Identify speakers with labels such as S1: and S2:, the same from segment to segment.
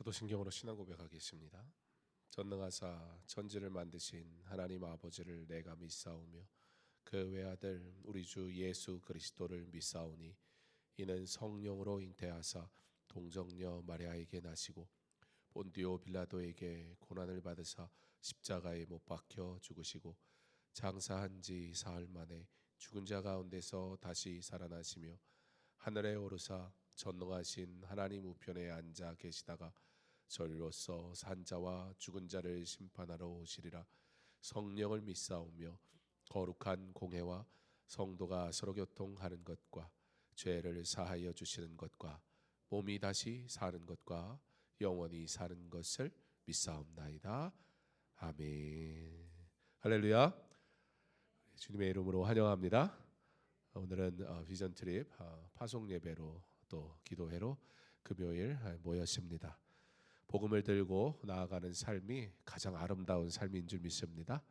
S1: 사도신경으로 신앙 고백하겠습니다. 전능하사 천지를 만드신 하나님 아버지를 내가 믿사오며 그 외아들 우리 주 예수 그리스도를 믿사오니 이는 성령으로 잉태하사 동정녀 마리아에게 나시고 본디오 빌라도에게 고난을 받으사 십자가에 못 박혀 죽으시고 장사한 지 사흘 만에 죽은 자 가운데서 다시 살아나시며 하늘에 오르사 전능하신 하나님 우편에 앉아 계시다가 저리로서 산 자와 죽은 자를 심판하러 오시리라. 성령을 믿사오며 거룩한 공회와 성도가 서로 교통하는 것과 죄를 사하여 주시는 것과 몸이 다시 사는 것과 영원히 사는 것을 믿사옵나이다. 아멘. 할렐루야. 주님의 이름으로 환영합니다. 오늘은 비전 트립 파송 예배로 또 기도회로 금요일 모였습니다. 복음을 들고 나아가는 삶이 가장 아름다운 삶인 줄 믿습니다.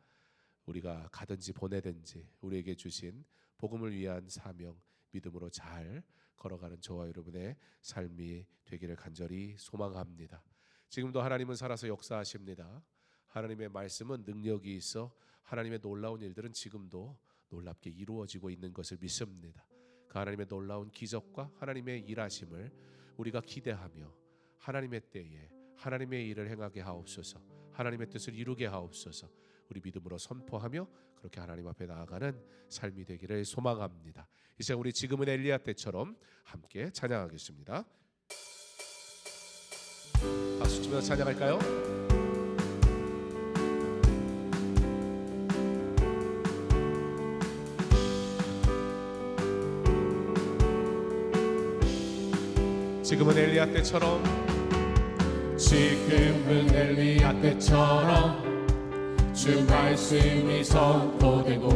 S1: 우리가 가든지 보내든지 우리에게 주신 복음을 위한 사명 믿음으로 잘 걸어가는 저와 여러분의 삶이 되기를 간절히 소망합니다. 지금도 하나님은 살아서 역사하십니다. 하나님의 말씀은 능력이 있어 하나님의 놀라운 일들은 지금도 놀랍게 이루어지고 있는 것을 믿습니다. 그 하나님의 놀라운 기적과 하나님의 일하심을 우리가 기대하며 하나님의 때에 하나님의 일을 행하게 하옵소서, 하나님의 뜻을 이루게 하옵소서, 우리 믿음으로 선포하며 그렇게 하나님 앞에 나아가는 삶이 되기를 소망합니다. 이제 우리 지금은 엘리야 때처럼 함께 찬양하겠습니다. 박수 치면서 찬양할까요? 지금은 엘리야 때처럼,
S2: 지금은 엘리야 때처럼 주 말씀이 선포되고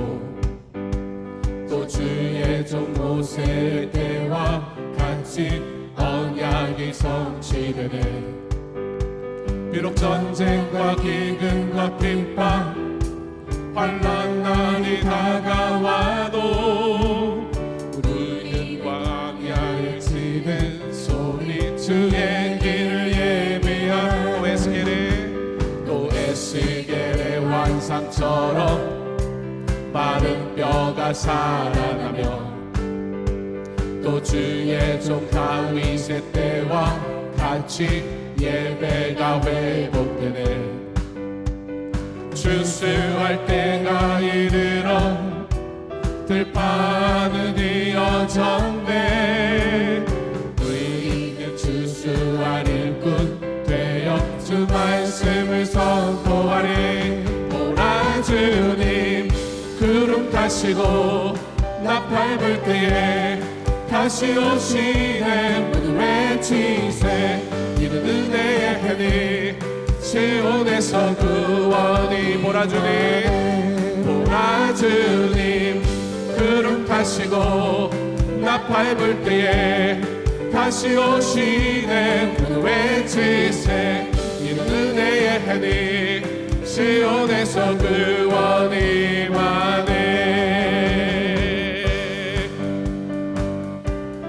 S2: 또 주의 종 모세의 때와 같이 언약이 성취되네. 비록 전쟁과 기근과 핍박 환난 날이 다가와도 우리는 광야에 지는 소리 주의 길을 예비한 또 에스겔의 환상처럼 마른 뼈가 살아나며 또 주의 종 다윗의 때와 같이 예배가 회복되네. 주수할 때가 이르러 들판은 이어졌네. 우리는 주수할 일꾼 되어 주 말씀을 선포하리. 오라 주님 구름 타시고 나팔 불 때에 다시 오시네. 모두 외치세 이는 은혜의 해니 시온에서 구원이. 보라 주님, 보라 주님 구름 타시고 나팔 불 때에 다시 오시네. 모두 외치세 이는 은혜의 해니 시온에서 구원이 많네.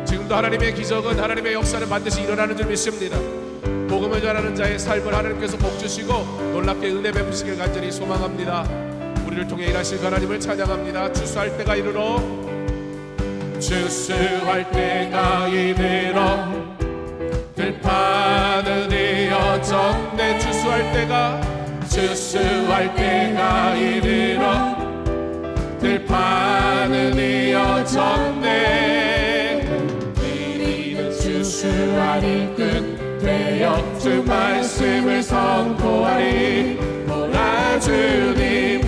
S1: 지금도 하나님의 기적은, 하나님의 역사는 반드시 일어나는 줄 믿습니다. 복음을 전하는 자의 삶을 하나님께서 복주시고 놀랍게 은혜 베푸시길 간절히 소망합니다. 우리를 통해 일하실 하나님을 찬양합니다. 주수할 때가 이르러,
S2: 주수할 때가 이르러 들판은 이어졌네.
S1: 주수할 때가,
S2: 주수할 때가 이르러 들판은 이어졌네. 우리는 주수할 일꾼 되어 주 말씀을 선포하리. 보라 주님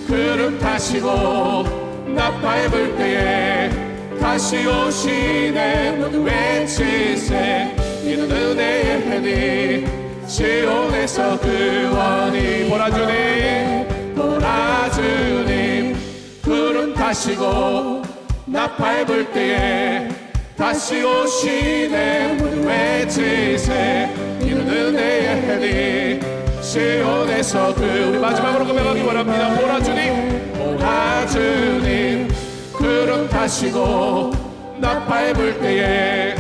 S2: 구름 타시고 나팔 불 때에 다시 오시네. 모두 외치세 이는 은혜의 해니 시온에서 구원이. 보라 주님, 보라 주님 구름 타시고 나팔 불 때에 다시 오시네. 모두 외치세 이는 은혜의 해니 시온에서 우리 마지막으로 고백하기 원합니다. 보라 주님, 보라 주님 구름 타시고 나팔 불 때에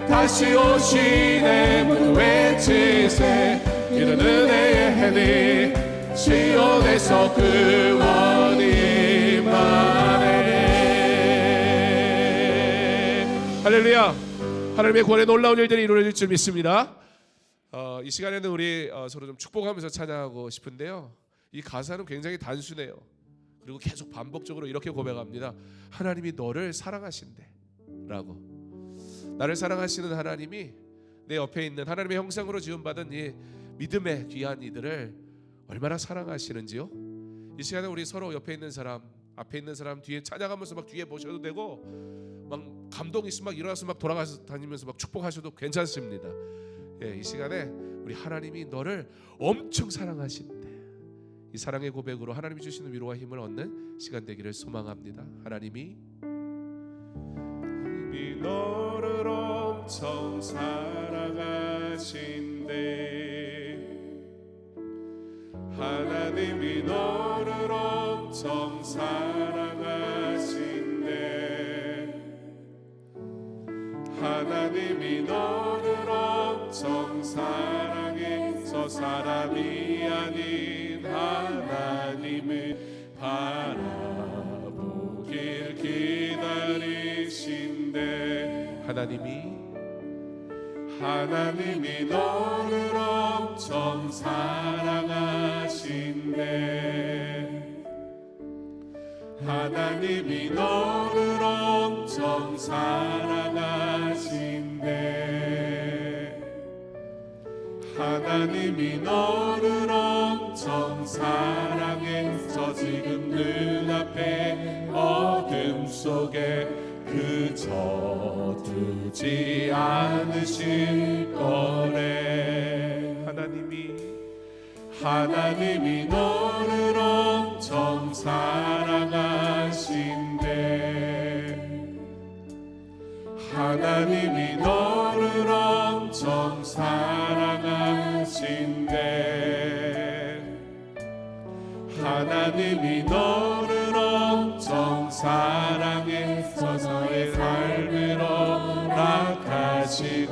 S2: 다시 오시네 모두 외치세 이런 은혜의 해니 시온에서 구원이 임하네.
S1: 할렐루야. 하나님의 구원의 놀라운 일들이 이루어질 줄 믿습니다. 이 시간에는 우리 서로 좀 축복하면서 찬양하고 싶은데요, 이 가사는 굉장히 단순해요. 그리고 계속 반복적으로 이렇게 고백합니다. 하나님이 너를 사랑하신대 라고. 나를 사랑하시는 하나님이 내 옆에 있는 하나님의 형상으로 지음받은 이 믿음의 귀한 이들을 얼마나 사랑하시는지요. 이 시간에 우리 서로 옆에 있는 사람, 앞에 있는 사람 뒤에 찬양하면서 막 뒤에 보셔도 되고, 막 감동 있으면 막 일어나서 막 돌아가서 다니면서 막 축복하셔도 괜찮습니다. 예, 이 시간에 우리 하나님이 너를 엄청 사랑하신대, 이 사랑의 고백으로 하나님이 주시는 위로와 힘을 얻는 시간 되기를 소망합니다. 하나님이
S2: 너를 엄청 사랑하신대, 하나님이 너를 엄청 사랑하신대, 하나님이 너를 엄청 사랑해 저 사람이 아닌 하나님을 바라보길 기다리신대, 하나님이 너를 엄청 사랑하신대, 하나님이 너를 엄청 사랑하신대, 하나님이 너를 엄청 사랑해서 지금 눈앞에 어둠 속에 그저 두지 않으실 거래. 하나님이 너를 엄청 사랑하신대, 하나님이 너를 엄청 사랑하신대, 하나님이 너를 엄청 사랑해서 너의 삶을 허락하시고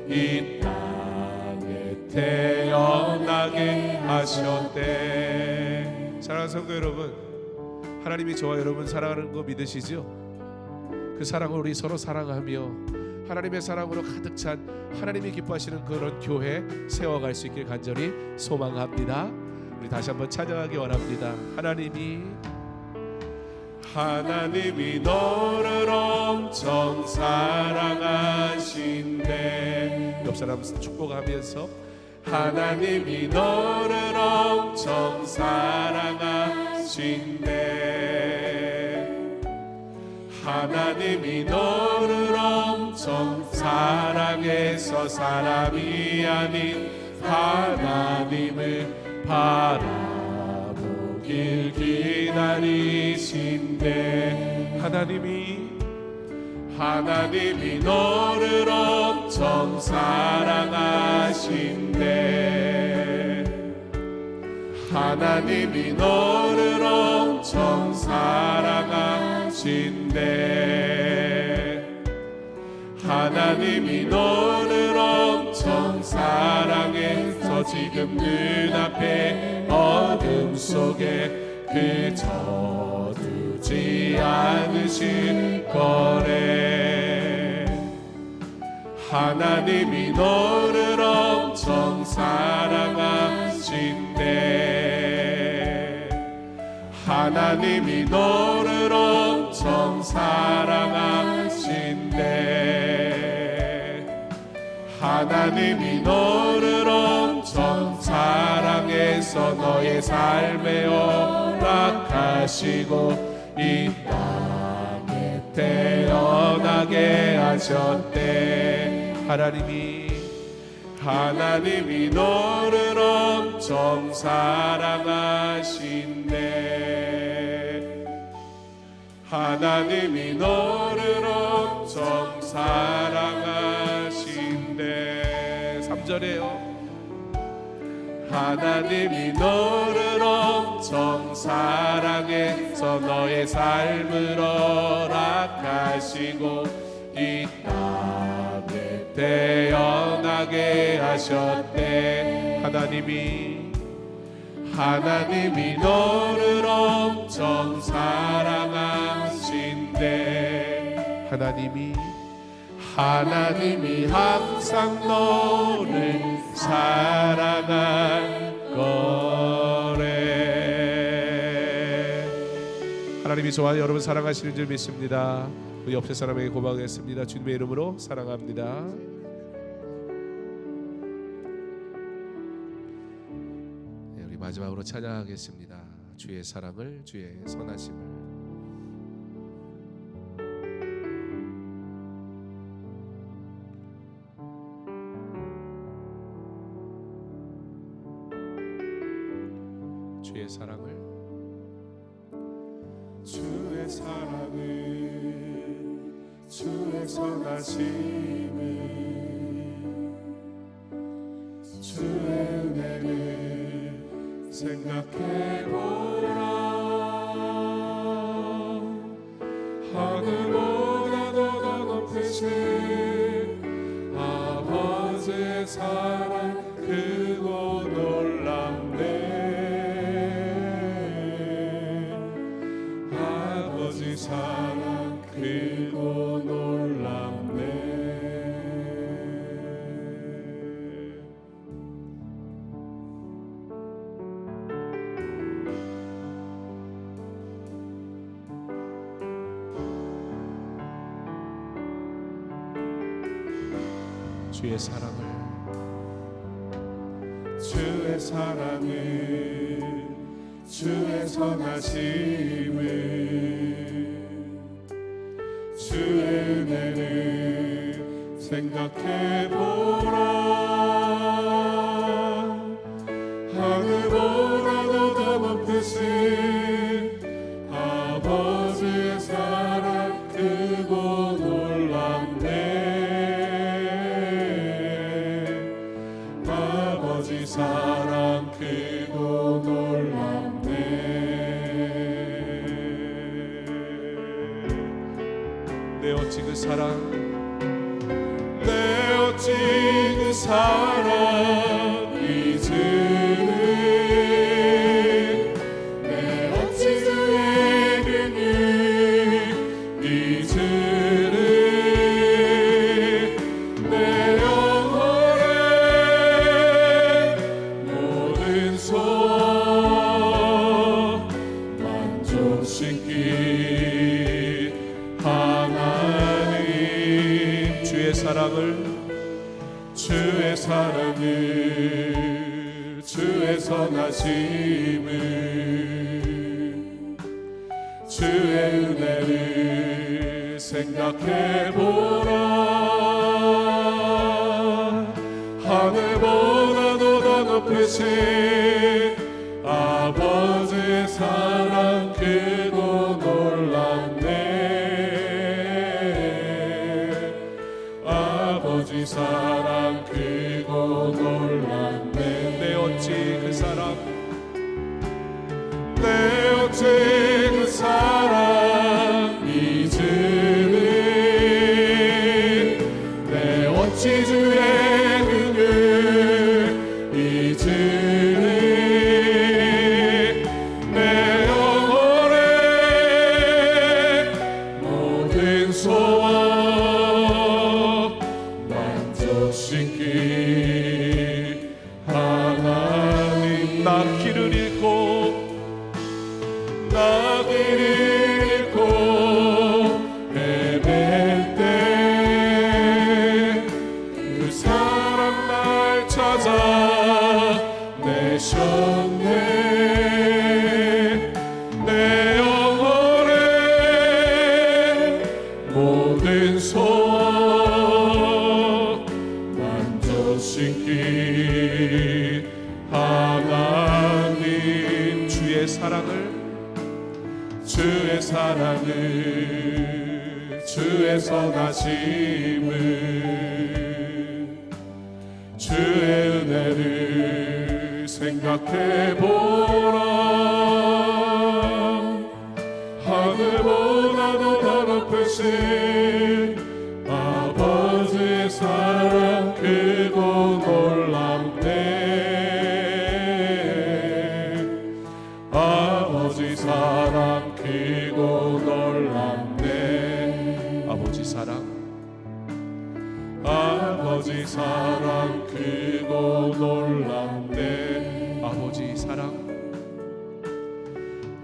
S2: 이 땅에 태어나게 하셨대.
S1: 사랑하는 성도 여러분, 하나님이 저와 여러분 사랑하는 거 믿으시죠? 그 사랑을 우리 서로 사랑하며 하나님의 사랑으로 가득 찬 하나님이 기뻐하시는 그런 교회 세워갈 수 있길 간절히 소망합니다. 우리 다시 한번 찬양하기 원합니다.
S2: 하나님이 너를 엄청 사랑하신대.
S1: 옆 사람 축복하면서
S2: 하나님이 너를 엄청 사랑하신대, 하나님이 너를 엄청 사랑해서 사람이 아닌 하나님을 바라보길 기다리신대. 하나님이 너를 엄청 사랑하신대, 하나님이 너를 엄청 사랑하신대, 하나님이 너를 엄청 사랑해서 지금 눈앞에 어둠 속에 그저 두지 않으실 거래. 하나님이 너를 엄청 사랑하신대, 하나님이 너를 엄청 사랑하신대, 하나님이 너를 엄청 사랑해서 너의 삶에 허락하시고 이 땅에 태어나게 하셨대. 하나님이 너를 엄청 사랑하신대, 하나님이 너를 엄청 사랑하신대.
S1: 3절에요.
S2: 하나님이 너를 엄청 사랑해서 너의 삶을 허락하시고 이 땅에 태어나게 하셨네. 하나님이 너를 엄청 사랑하신대. 하나님이 항상 너를 사랑할 거래.
S1: 하나님이 저와 여러분 사랑하시는 줄 믿습니다. 우리 옆에 사람에게 고백하겠습니다. 주님의 이름으로 사랑합니다. 네, 우리 마지막으로 찬양하겠습니다. 주의 사랑을, 주의 선하심을. 주의 사랑을,
S2: 주의 선하심을, 주의 은혜를 생각해보라. 하늘보다도 더 높으신 아버지의 사랑 크고 놀랍네. 아버지 사랑 크고 놀랍네.
S1: 주의 사랑을,
S2: 주의 사랑을, 주의 선하심을, 주의 은혜를 생각해보라. 하늘보다도 더 높으신 아버지의 사랑 크고 놀랍네. 아버지 사랑 크고 놀랍네.
S1: 내 어찌 그 사랑,
S2: 내 어찌 그 사랑 잊으리. 내 어찌 주의 은을 잊으리. 내 영혼의 모든 소원 만족시키 하나님.
S1: 주의 사랑을,
S2: 주의 선하심을, 주의 은혜를 생각해보라. 하늘보다도 더 높으신 아버지의 사랑 크고 놀랍네. 아버지 사랑 크고 놀랍네.
S1: 내 어찌 그 사랑,
S2: 내 어찌 그 사랑 잊으리. 내 어찌 주의 은을 잊으리. 내 영혼의 모든 소원 만족시키 하나님.
S1: 나 길을 잃고
S2: 헤맬 때 그 사랑 날 찾아 내셨네. 내 영혼의 모든 소원 만족시키 하나님.
S1: 주의 사랑을,
S2: 주의 선하심을, 주의 은혜를 생각해보라. 하늘보다도 더 높으신 아버지의 사랑 아버지 사랑 크고 놀랍네.
S1: 아버지 사랑,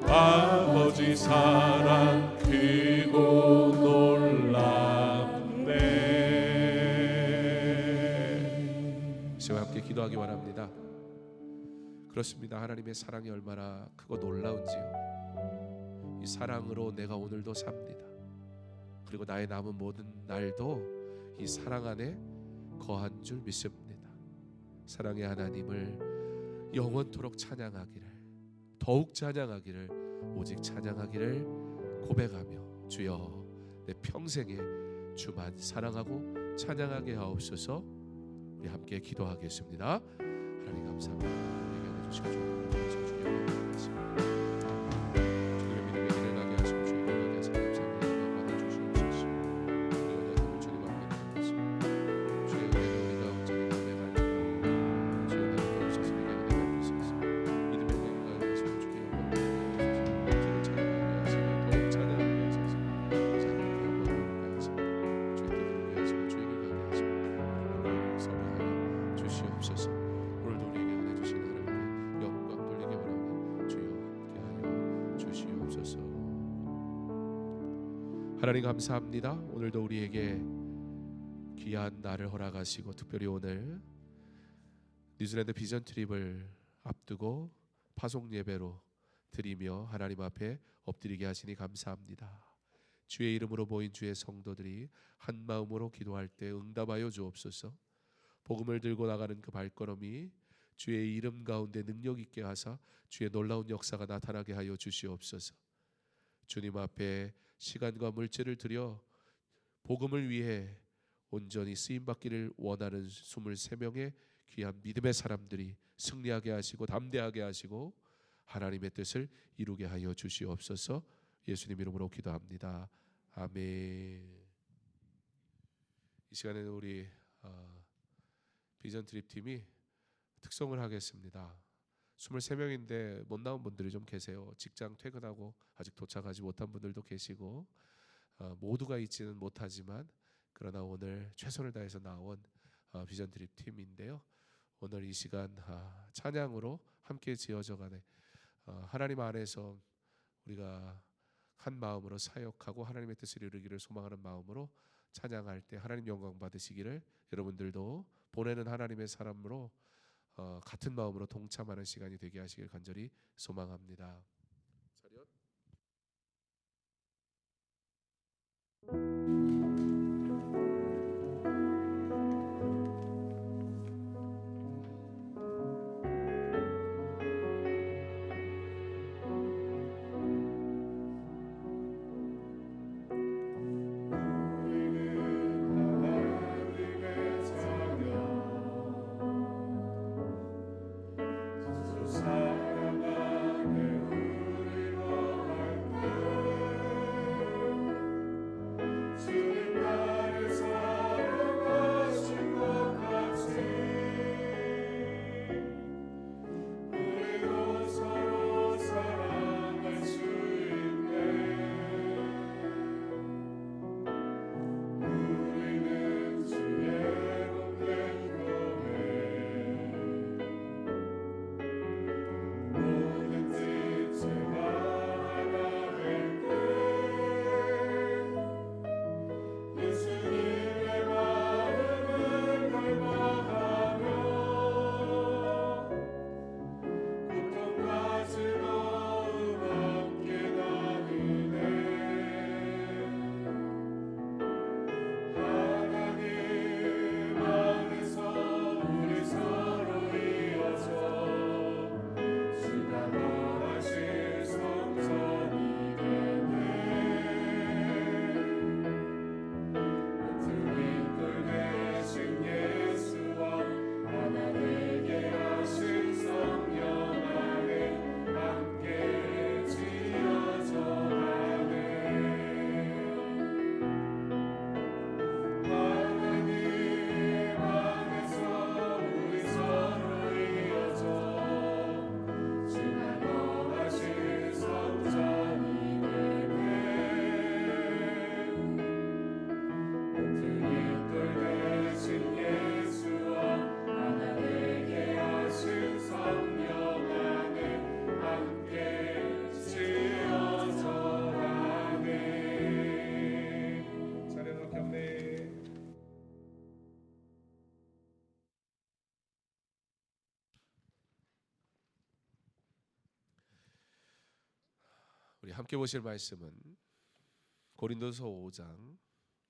S2: 아버지 사랑 크고 놀랍네.
S1: 저와 함께 기도하기 원합니다. 그렇습니다. 하나님의 사랑이 얼마나 크고 놀라운지요. 이 사랑으로 내가 오늘도 삽니다. 그리고 나의 남은 모든 날도 이 사랑 안에 거한 줄 믿습니다. 사랑의 하나님을 영원토록 찬양하기를, 더욱 찬양하기를, 오직 찬양하기를 고백하며 주여 내 평생에 주만 사랑하고 찬양하게 하옵소서. 우리 함께 기도하겠습니다. 하나님 감사합니다. 우리에게 해주시고 좋은 하나님 주여 기도하겠습니다. 주님의 믿음의 길을 가게 하시고 주의 가게 하사 감사합니다. 받아주시옵소서. 우리 언약함을 주님 앞에 드리겠습니다. 주의 은혜를 우리가 온전히 고백할 때 주의 나를 도우셔서 내게 은혜 갚으소서. 믿음의 길을 가게 하시고 주의 영광을 주를 찬양하게 하시고 더욱 찬양하게 하소서. 찬양의 영광을 받게 하시고 주의 뜻을 위해 하시고 주의 길을 가게 하시고 우리를 섬기하여 주시옵소서. 오늘도 우리에게 은혜 주신 하나님께 영광 돌리기 원하오니 주여 함께하여 주시옵소서. 하나님 감사합니다. 오늘도 우리에게 귀한 날을 허락하시고 특별히 오늘 뉴질랜드 비전 트립을 앞두고 파송 예배로 드리며 하나님 앞에 엎드리게 하시니 감사합니다. 주의 이름으로 모인 주의 성도들이 한 마음으로 기도할 때 응답하여 주옵소서. 복음을 들고 나가는 그 발걸음이 주의 이름 가운데 능력 있게 하사 주의 놀라운 역사가 나타나게 하여 주시옵소서. 주님 앞에 시간과 물질을 들여 복음을 위해 온전히 쓰임받기를 원하는 23명의 귀한 믿음의 사람들이 승리하게 하시고 담대하게 하시고 하나님의 뜻을 이루게 하여 주시옵소서. 예수님 이름으로 기도합니다. 아멘. 이 시간에는 우리 비전 트립 팀이 특송을 하겠습니다. 23명인데 못 나온 분들이 좀 계세요. 직장 퇴근하고 아직 도착하지 못한 분들도 계시고 모두가 있지는 못하지만 그러나 오늘 최선을 다해서 나온 비전 트립 팀인데요. 오늘 이 시간 찬양으로 함께 지어져가네 하나님 안에서 우리가 한 마음으로 사역하고 하나님의 뜻을 이루기를 소망하는 마음으로 찬양할 때 하나님 영광 받으시기를 여러분들도 보내는 하나님의 사람으로 같은 마음으로 동참하는 시간이 되게 하시길 간절히 소망합니다. 차렷. 우리 함께 보실 말씀은 고린도서 5장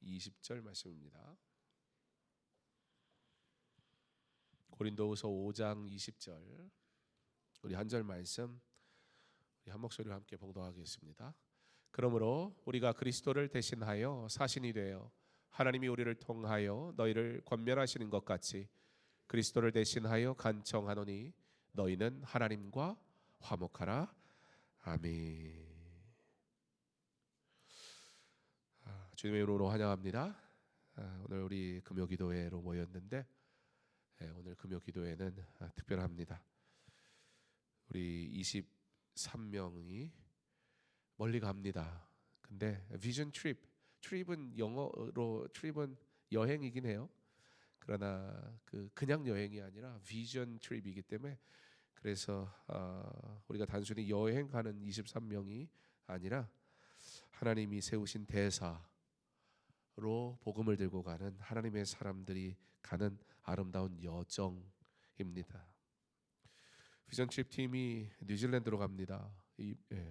S1: 20절 말씀입니다. 고린도서 5장 20절 우리 한 절 말씀 우리 한 목소리로 함께 봉독하겠습니다. 그러므로 우리가 그리스도를 대신하여 사신이 되어 하나님이 우리를 통하여 너희를 권면하시는 것 같이 그리스도를 대신하여 간청하노니 너희는 하나님과 화목하라. 아멘. 주님의 이름으로 환영합니다. 오늘 우리 금요기도회로 모였는데 오늘 금요기도회는 특별합니다. 우리 23명이 멀리 갑니다. 근데 비전 트립은 영어로 트립은 여행이긴 해요. 그러나 그냥 여행이 아니라 비전 트립이기 때문에 그래서 우리가 단순히 여행 가는 23명이 아니라 하나님이 세우신 대사로 복음을 들고 가는 하나님의 사람들이 가는 아름다운 여정입니다. 비전 트립 팀이 뉴질랜드로 갑니다.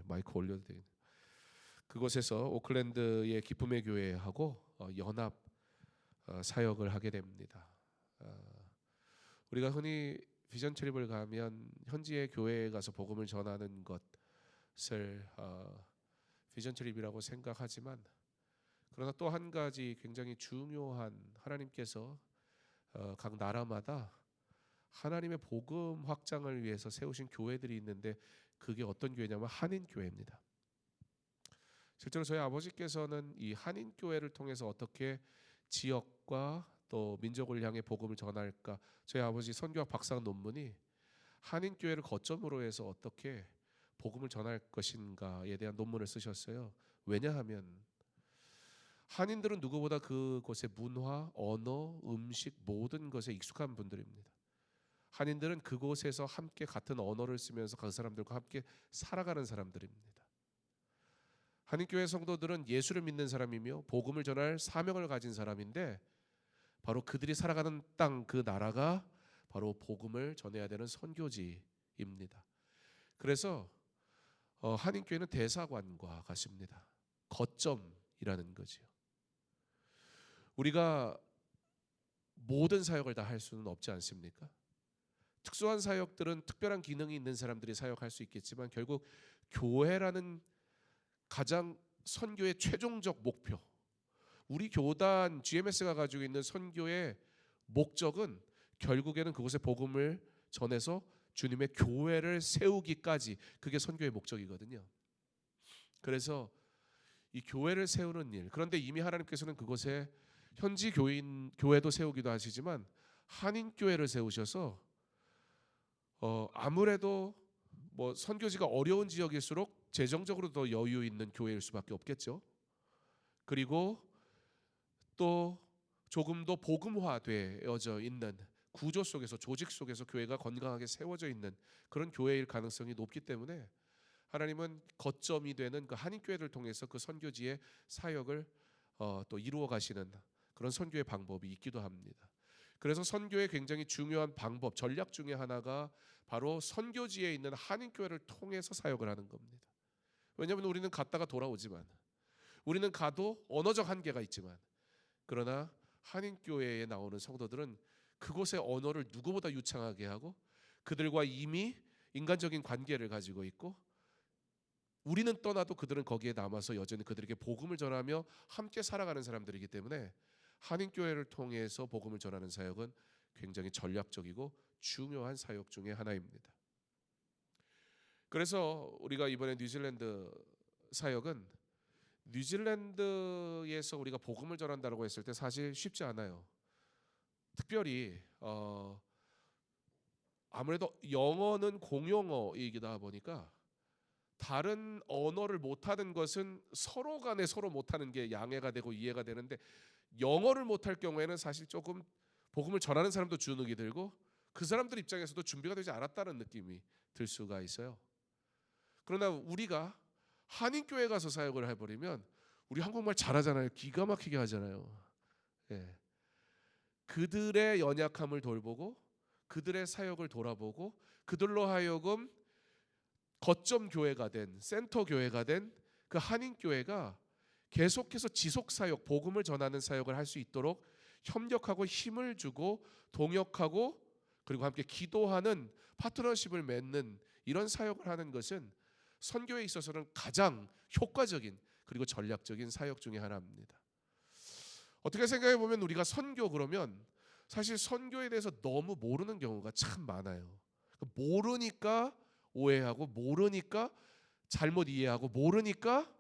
S1: 마이크 올려도 돼요. 그곳에서 오클랜드의 기쁨의 교회하고 연합 사역을 하게 됩니다. 우리가 흔히 비전 트립을 가면 현지의 교회에 가서 복음을 전하는 것을 비전 트립이라고 생각하지만 그러나 또 한 가지 굉장히 중요한 하나님께서 각 나라마다 하나님의 복음 확장을 위해서 세우신 교회들이 있는데 그게 어떤 교회냐면 한인 교회입니다. 실제로 저희 아버지께서는 이 한인 교회를 통해서 어떻게 지역과 또 민족을 향해 복음을 전할까, 저희 아버지 선교학 박사 논문이 한인 교회를 거점으로 해서 어떻게 복음을 전할 것인가에 대한 논문을 쓰셨어요. 왜냐하면 한인들은 누구보다 그곳의 문화, 언어, 음식 모든 것에 익숙한 분들입니다. 한인들은 그곳에서 함께 같은 언어를 쓰면서 그 사람들과 함께 살아가는 사람들입니다. 한인교회 성도들은 예수를 믿는 사람이며 복음을 전할 사명을 가진 사람인데 바로 그들이 살아가는 땅, 그 나라가 바로 복음을 전해야 되는 선교지입니다. 그래서 한인교회는 대사관과 같습니다. 거점이라는 거지요. 우리가 모든 사역을 다 할 수는 없지 않습니까? 특수한 사역들은 특별한 기능이 있는 사람들이 사역할 수 있겠지만 결국 교회라는 가장 선교의 최종적 목표, 우리 교단 GMS가 가지고 있는 선교의 목적은 결국에는 그곳에 복음을 전해서 주님의 교회를 세우기까지, 그게 선교의 목적이거든요. 그래서 이 교회를 세우는 일, 그런데 이미 하나님께서는 그곳에 현지 교회도 세우기도 하시지만 한인 교회를 세우셔서 아무래도 뭐 선교지가 어려운 지역일수록 재정적으로 더 여유 있는 교회일 수밖에 없겠죠. 그리고 또 조금 더 복음화되어져 있는 구조 속에서, 조직 속에서 교회가 건강하게 세워져 있는 그런 교회일 가능성이 높기 때문에 하나님은 거점이 되는 그 한인 교회를 통해서 그 선교지의 사역을 또 이루어 가시는 그런 선교의 방법이 있기도 합니다. 그래서 선교의 굉장히 중요한 방법, 전략 중에 하나가 바로 선교지에 있는 한인 교회를 통해서 사역을 하는 겁니다. 왜냐하면 우리는 갔다가 돌아오지만, 우리는 가도 언어적 한계가 있지만, 그러나 한인 교회에 나오는 성도들은 그곳의 언어를 누구보다 유창하게 하고 그들과 이미 인간적인 관계를 가지고 있고, 우리는 떠나도 그들은 거기에 남아서 여전히 그들에게 복음을 전하며 함께 살아가는 사람들이기 때문에 한인 교회를 통해서 복음을 전하는 사역은 굉장히 전략적이고 중요한 사역 중에 하나입니다. 그래서 우리가 이번에 뉴질랜드 사역은 뉴질랜드에서 우리가 복음을 전한다고 했을 때 사실 쉽지 않아요. 특별히 아무래도 영어는 공용어이기다 보니까 다른 언어를 못하는 것은 서로 간에 서로 못하는 게 양해가 되고 이해가 되는데, 영어를 못할 경우에는 사실 조금 복음을 전하는 사람도 주눅이 들고 그 사람들 입장에서도 준비가 되지 않았다는 느낌이 들 수가 있어요. 그러나 우리가 한인교회 가서 사역을 해버리면 우리 한국말 잘하잖아요. 기가 막히게 하잖아요. 그들의 연약함을 돌보고 그들의 사역을 돌아보고 그들로 하여금 거점 교회가 된, 센터 교회가 된 그 한인교회가 계속해서 지속사역, 복음을 전하는 사역을 할 수 있도록 협력하고 힘을 주고 동역하고 그리고 함께 기도하는 파트너십을 맺는 이런 사역을 하는 것은 선교에 있어서는 가장 효과적인 그리고 전략적인 사역 중에 하나입니다. 어떻게 생각해 보면 우리가 선교 그러면 사실 선교에 대해서 너무 모르는 경우가 참 많아요. 모르니까 오해하고 모르니까 잘못 이해하고 모르니까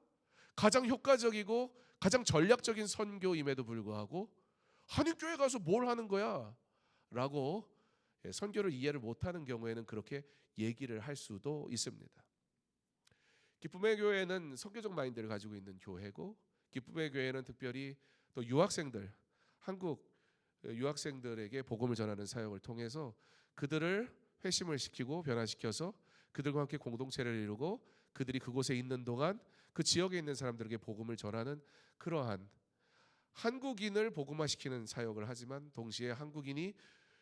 S1: 가장 효과적이고 가장 전략적인 선교임에도 불구하고 한인교회 가서 뭘 하는 거야? 라고 선교를 이해를 못하는 경우에는 그렇게 얘기를 할 수도 있습니다. 기쁨의 교회는 선교적 마인드를 가지고 있는 교회고, 기쁨의 교회는 특별히 또 유학생들, 한국 유학생들에게 복음을 전하는 사역을 통해서 그들을 회심을 시키고 변화시켜서 그들과 함께 공동체를 이루고 그들이 그곳에 있는 동안 그 지역에 있는 사람들에게 복음을 전하는 그러한 한국인을 복음화시키는 사역을 하지만 동시에 한국인이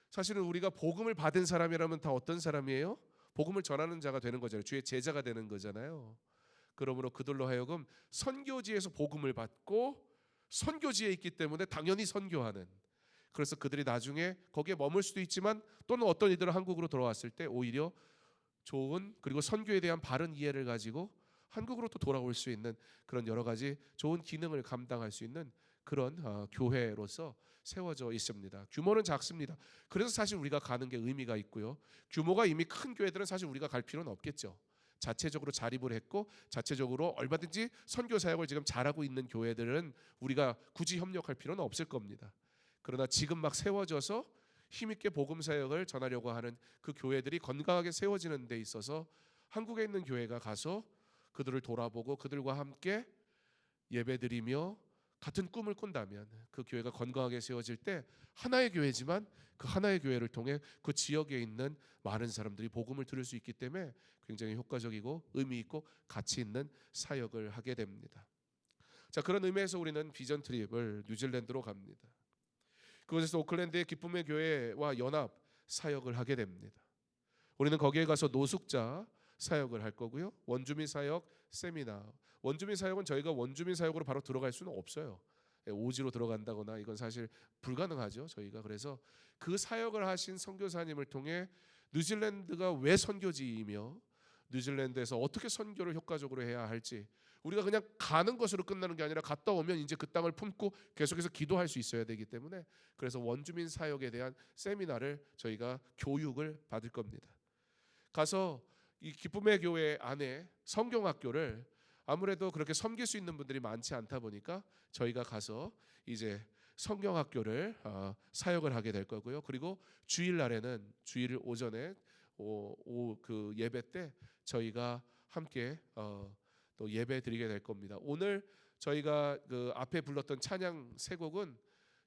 S1: 사실은 우리가 복음을 받은 사람이라면 다 어떤 사람이에요? 복음을 전하는 자가 되는 거잖아요. 주의 제자가 되는 거잖아요. 그러므로 그들로 하여금 선교지에서 복음을 받고 선교지에 있기 때문에 당연히 선교하는, 그래서 그들이 나중에 거기에 머물 수도 있지만 또는 어떤 이들은 한국으로 돌아왔을 때 오히려 좋은 그리고 선교에 대한 바른 이해를 가지고 한국으로 또 돌아올 수 있는 그런 여러 가지 좋은 기능을 감당할 수 있는 그런 교회로서 세워져 있습니다. 규모는 작습니다. 그래서 사실 우리가 가는 게 의미가 있고요. 규모가 이미 큰 교회들은 사실 우리가 갈 필요는 없겠죠. 자체적으로 자립을 했고 자체적으로 얼마든지 선교 사역을 지금 잘하고 있는 교회들은 우리가 굳이 협력할 필요는 없을 겁니다. 그러나 지금 막 세워져서 힘있게 복음 사역을 전하려고 하는 그 교회들이 건강하게 세워지는 데 있어서 한국에 있는 교회가 가서 그들을 돌아보고 그들과 함께 예배드리며 같은 꿈을 꾼다면 그 교회가 건강하게 세워질 때 하나의 교회지만 그 하나의 교회를 통해 그 지역에 있는 많은 사람들이 복음을 들을 수 있기 때문에 굉장히 효과적이고 의미 있고 가치 있는 사역을 하게 됩니다. 자, 그런 의미에서 우리는 비전 트립을 뉴질랜드로 갑니다. 그곳에서 오클랜드의 기쁨의 교회와 연합 사역을 하게 됩니다. 우리는 거기에 가서 노숙자 사역을 할 거고요. 원주민 사역 세미나. 원주민 사역은 저희가 원주민 사역으로 바로 들어갈 수는 없어요. 오지로 들어간다거나 이건 사실 불가능하죠. 저희가 그래서 그 사역을 하신 선교사님을 통해 뉴질랜드가 왜 선교지이며 뉴질랜드에서 어떻게 선교를 효과적으로 해야 할지, 우리가 그냥 가는 것으로 끝나는 게 아니라 갔다 오면 이제 그 땅을 품고 계속해서 기도할 수 있어야 되기 때문에 그래서 원주민 사역에 대한 세미나를 저희가 교육을 받을 겁니다. 가서 이 기쁨의 교회 안에 성경학교를 아무래도 그렇게 섬길 수 있는 분들이 많지 않다 보니까 저희가 가서 이제 성경학교를 사역을 하게 될 거고요. 그리고 주일날에는 주일 오전에 그 예배 때 저희가 함께 또 예배 드리게 될 겁니다. 오늘 저희가 그 앞에 불렀던 찬양 세 곡은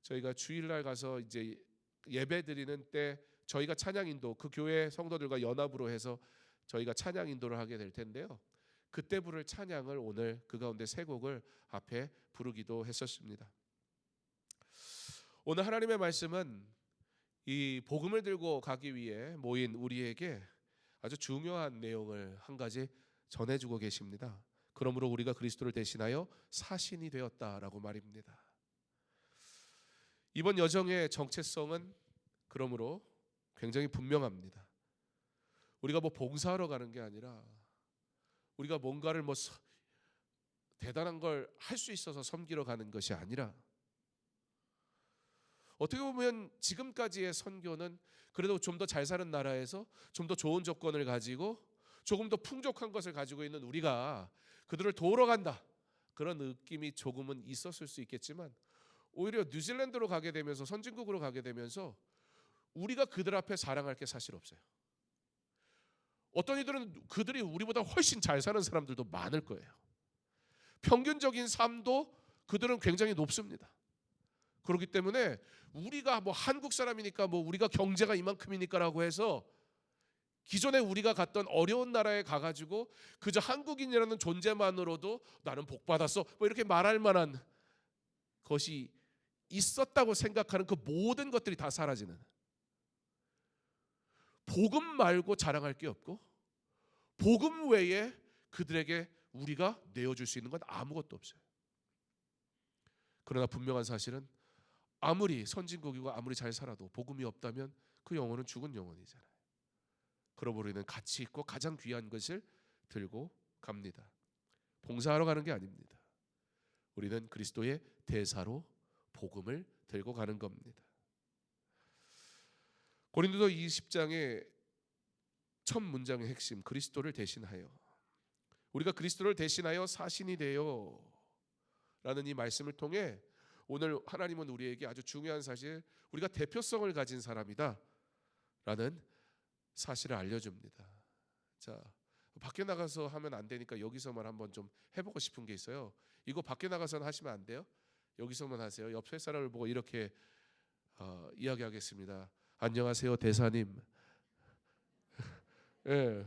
S1: 저희가 주일날 가서 이제 예배 드리는 때 저희가 찬양 인도, 그 교회 성도들과 연합으로 해서 저희가 찬양 인도를 하게 될 텐데요. 그때 부를 찬양을 오늘 그 가운데 세 곡을 앞에 부르기도 했었습니다. 오늘 하나님의 말씀은 이 복음을 들고 가기 위해 모인 우리에게 아주 중요한 내용을 한 가지 전해주고 계십니다. 그러므로 우리가 그리스도를 대신하여 사신이 되었다라고 말입니다. 이번 여정의 정체성은 그러므로 굉장히 분명합니다. 우리가 뭐 봉사하러 가는 게 아니라 우리가 뭔가를 뭐 대단한 걸 할 수 있어서 섬기러 가는 것이 아니라, 어떻게 보면 지금까지의 선교는 그래도 좀 더 잘 사는 나라에서 좀 더 좋은 조건을 가지고 조금 더 풍족한 것을 가지고 있는 우리가 그들을 도우러 간다, 그런 느낌이 조금은 있었을 수 있겠지만 오히려 뉴질랜드로 가게 되면서 선진국으로 가게 되면서 우리가 그들 앞에 자랑할 게 사실 없어요. 어떤 이들은 그들이 우리보다 훨씬 잘 사는 사람들도 많을 거예요. 평균적인 삶도 그들은 굉장히 높습니다. 그렇기 때문에 우리가 뭐 한국 사람이니까 뭐 우리가 경제가 이만큼이니까라고 해서 기존에 우리가 갔던 어려운 나라에 가가지고 그저 한국인이라는 존재만으로도 나는 복 받았어 뭐 이렇게 말할 만한 것이 있었다고 생각하는 그 모든 것들이 다 사라지는, 복음 말고 자랑할 게 없고 복음 외에 그들에게 우리가 내어줄 수 있는 건 아무것도 없어요. 그러나 분명한 사실은 아무리 선진국이고 아무리 잘 살아도 복음이 없다면 그 영혼은 죽은 영혼이잖아요. 그러므로 우리는 가치 있고 가장 귀한 것을 들고 갑니다. 봉사하러 가는 게 아닙니다. 우리는 그리스도의 대사로 복음을 들고 가는 겁니다. 고린도서 20장의 첫 문장의 핵심, 그리스도를 대신하여, 우리가 그리스도를 대신하여 사신이 되어 라는 이 말씀을 통해 오늘 하나님은 우리에게 아주 중요한 사실, 우리가 대표성을 가진 사람이다 라는 사실을 알려줍니다. 자, 밖에 나가서 하면 안 되니까 여기서만 한번 좀 해보고 싶은 게 있어요. 이거 밖에 나가서는 하시면 안 돼요. 여기서만 하세요. 옆 사람을 보고 이렇게 이야기하겠습니다. 안녕하세요 대사님. 예,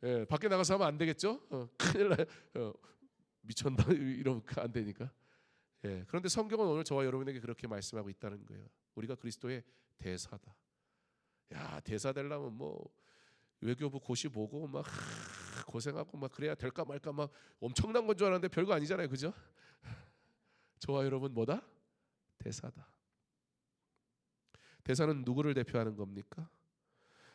S1: 예, 밖에 나가서 하면 안 되겠죠? 큰일 나요. 미쳤나 이러면 안 되니까. 예, 그런데 성경은 오늘 저와 여러분에게 그렇게 말씀하고 있다는 거예요. 우리가 그리스도의 대사다. 야, 대사 되려면 뭐 외교부 고시 보고 막 고생하고 막 그래야 될까 말까 막 엄청난 건 줄 알았는데 별거 아니잖아요, 그죠? 저와 여러분 뭐다? 대사다. 대사는 누구를 대표하는 겁니까?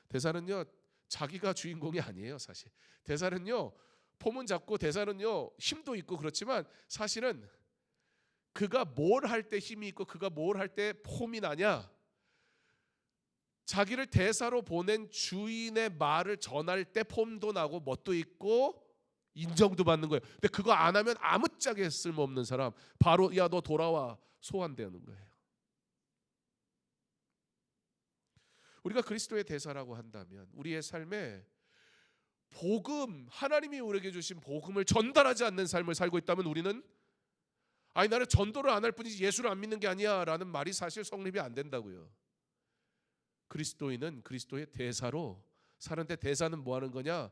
S1: 대사는요 자기가 주인공이 아니에요. 사실 대사는요 폼은 잡고, 대사는요 힘도 있고 그렇지만 사실은 그가 뭘 할 때 힘이 있고 그가 뭘 할 때 폼이 나냐, 자기를 대사로 보낸 주인의 말을 전할 때 폼도 나고 멋도 있고 인정도 받는 거예요. 근데 그거 안 하면 아무짝에 쓸모없는 사람, 바로 야 너 돌아와, 소환되는 거예요. 우리가 그리스도의 대사라고 한다면 우리의 삶에 복음, 하나님이 우리에게 주신 복음을 전달하지 않는 삶을 살고 있다면 우리는 아니 나는 전도를 안 할 뿐이지 예수를 안 믿는 게 아니야 라는 말이 사실 성립이 안 된다고요. 그리스도인은 그리스도의 대사로 사는데, 대사는 뭐 하는 거냐?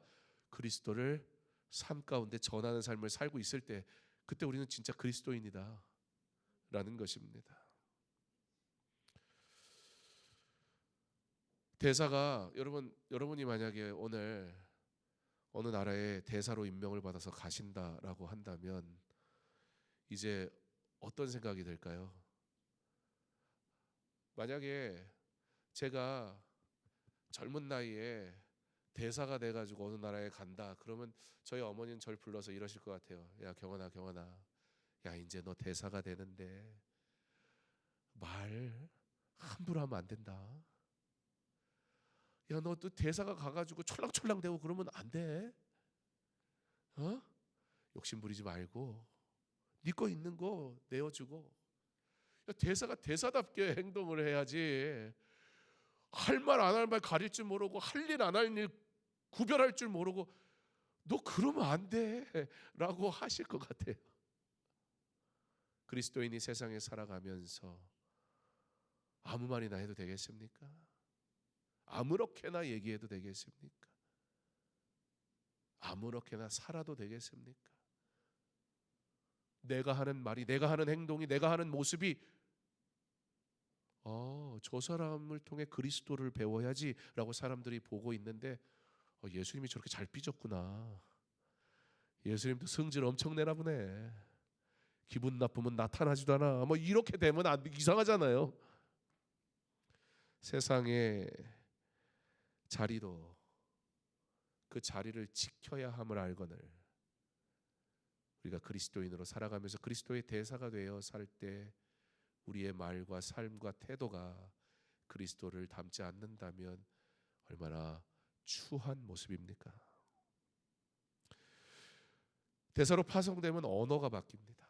S1: 그리스도를 삶 가운데 전하는 삶을 살고 있을 때, 그때 우리는 진짜 그리스도인이다 라는 것입니다. 대사가, 여러분이 만약에 오늘 어느 나라에 대사로 임명을 받아서 가신다라고 한다면 이제 어떤 생각이 들까요? 만약에 제가 젊은 나이에 대사가 돼가지고 어느 나라에 간다 그러면 저희 어머니는 저를 불러서 이러실 것 같아요. 야 경원아, 야 이제 너 대사가 되는데 말 함부로 하면 안 된다. 야 너 또 대사가 가가지고 촐랑촐랑대고 그러면 안 돼. 욕심 부리지 말고 네 거 있는 거 내어주고. 야, 대사가 대사답게 행동을 해야지. 할 말 안 할 말 가릴 줄 모르고 할 일 안 할 일 구별할 줄 모르고 너 그러면 안 돼 라고 하실 것 같아요. 그리스도인이 세상에 살아가면서 아무 말이나 해도 되겠습니까? 아무렇게나 얘기해도 되겠습니까? 아무렇게나 살아도 되겠습니까? 내가 하는 말이, 내가 하는 행동이, 내가 하는 모습이 저 사람을 통해 그리스도를 배워야지 라고 사람들이 보고 있는데 예수님이 저렇게 잘 삐졌구나, 예수님도 성질 엄청 내나 보네, 기분 나쁘면 나타나지도 않아, 뭐 이렇게 되면 이상하잖아요. 세상의 자리도 그 자리를 지켜야 함을 알거늘 우리가 그리스도인으로 살아가면서 그리스도의 대사가 되어 살 때 우리의 말과 삶과 태도가 그리스도를 닮지 않는다면 얼마나 추한 모습입니까? 대사로 파송되면 언어가 바뀝니다.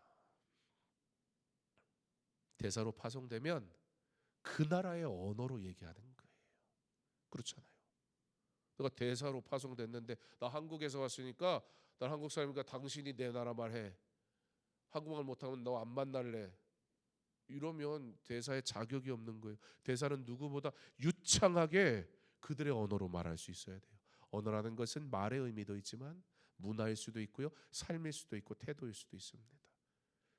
S1: 대사로 파송되면 그 나라의 언어로 얘기하는 거예요. 그렇잖아요. 내가 대사로 파송됐는데 나 한국에서 왔으니까 난 한국 사람이니까 당신이 내 나라 말해, 한국말 못하면 너 안 만날래, 이러면 대사의 자격이 없는 거예요. 대사는 누구보다 유창하게 그들의 언어로 말할 수 있어야 돼요. 언어라는 것은 말의 의미도 있지만 문화일 수도 있고요, 삶일 수도 있고 태도일 수도 있습니다.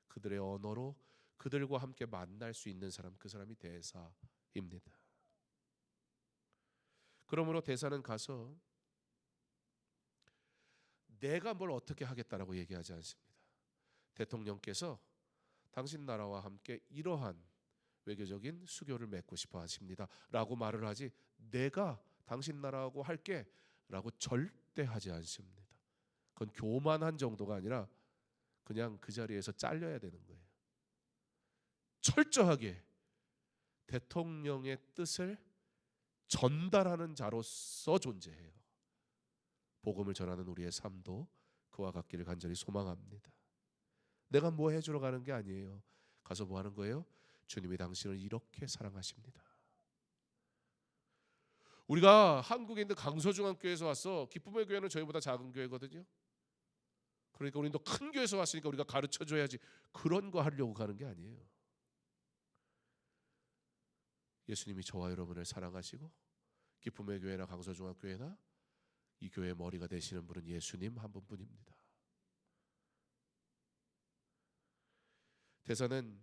S1: 그들의 언어로 그들과 함께 만날 수 있는 사람, 그 사람이 대사입니다. 그러므로 대사는 가서 내가 뭘 어떻게 하겠다라고 얘기하지 않습니다. 대통령께서 당신 나라와 함께 이러한 외교적인 수교를 맺고 싶어 하십니다 라고 말을 하지, 내가 당신 나라하고 할게 라고 절대 하지 않습니다. 그건 교만한 정도가 아니라 그냥 그 자리에서 잘려야 되는 거예요. 철저하게 대통령의 뜻을 전달하는 자로서 존재해요. 복음을 전하는 우리의 삶도 그와 같기를 간절히 소망합니다. 내가 뭐 해주러 가는 게 아니에요. 가서 뭐 하는 거예요? 주님이 당신을 이렇게 사랑하십니다. 우리가 한국에 있는 강서중앙교회에서 왔어. 기쁨의 교회는 저희보다 작은 교회거든요. 그러니까 우리는 더 큰 교회에서 왔으니까 우리가 가르쳐줘야지, 그런 거 하려고 가는 게 아니에요. 예수님이 저와 여러분을 사랑하시고 기쁨의 교회나 강서중앙교회나 이 교회의 머리가 되시는 분은 예수님 한 분뿐입니다. 대사는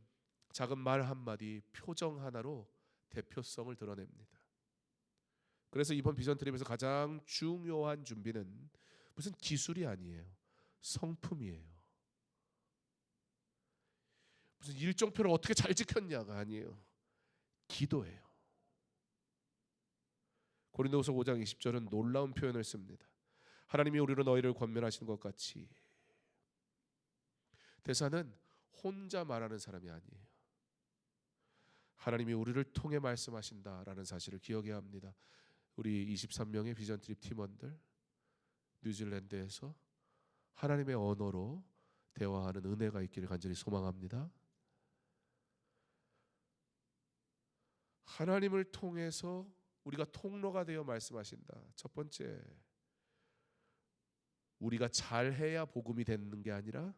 S1: 작은 말 한마디, 표정 하나로 대표성을 드러냅니다. 그래서 이번 비전 트립에서 가장 중요한 준비는 무슨 기술이 아니에요. 성품이에요. 무슨 일정표를 어떻게 잘 지켰냐가 아니에요. 기도예요. 고린도후서 5장 20절은 놀라운 표현을 씁니다. 하나님이 우리로 너희를 권면하시는 것 같이. 대사는 혼자 말하는 사람이 아니에요. 하나님이 우리를 통해 말씀하신다라는 사실을 기억해야 합니다. 우리 23명의 비전 트립 팀원들 뉴질랜드에서 하나님의 언어로 대화하는 은혜가 있기를 간절히 소망합니다. 하나님을 통해서 우리가 통로가 되어 말씀하신다. 첫 번째, 우리가 잘해야 복음이 되는 게 아니라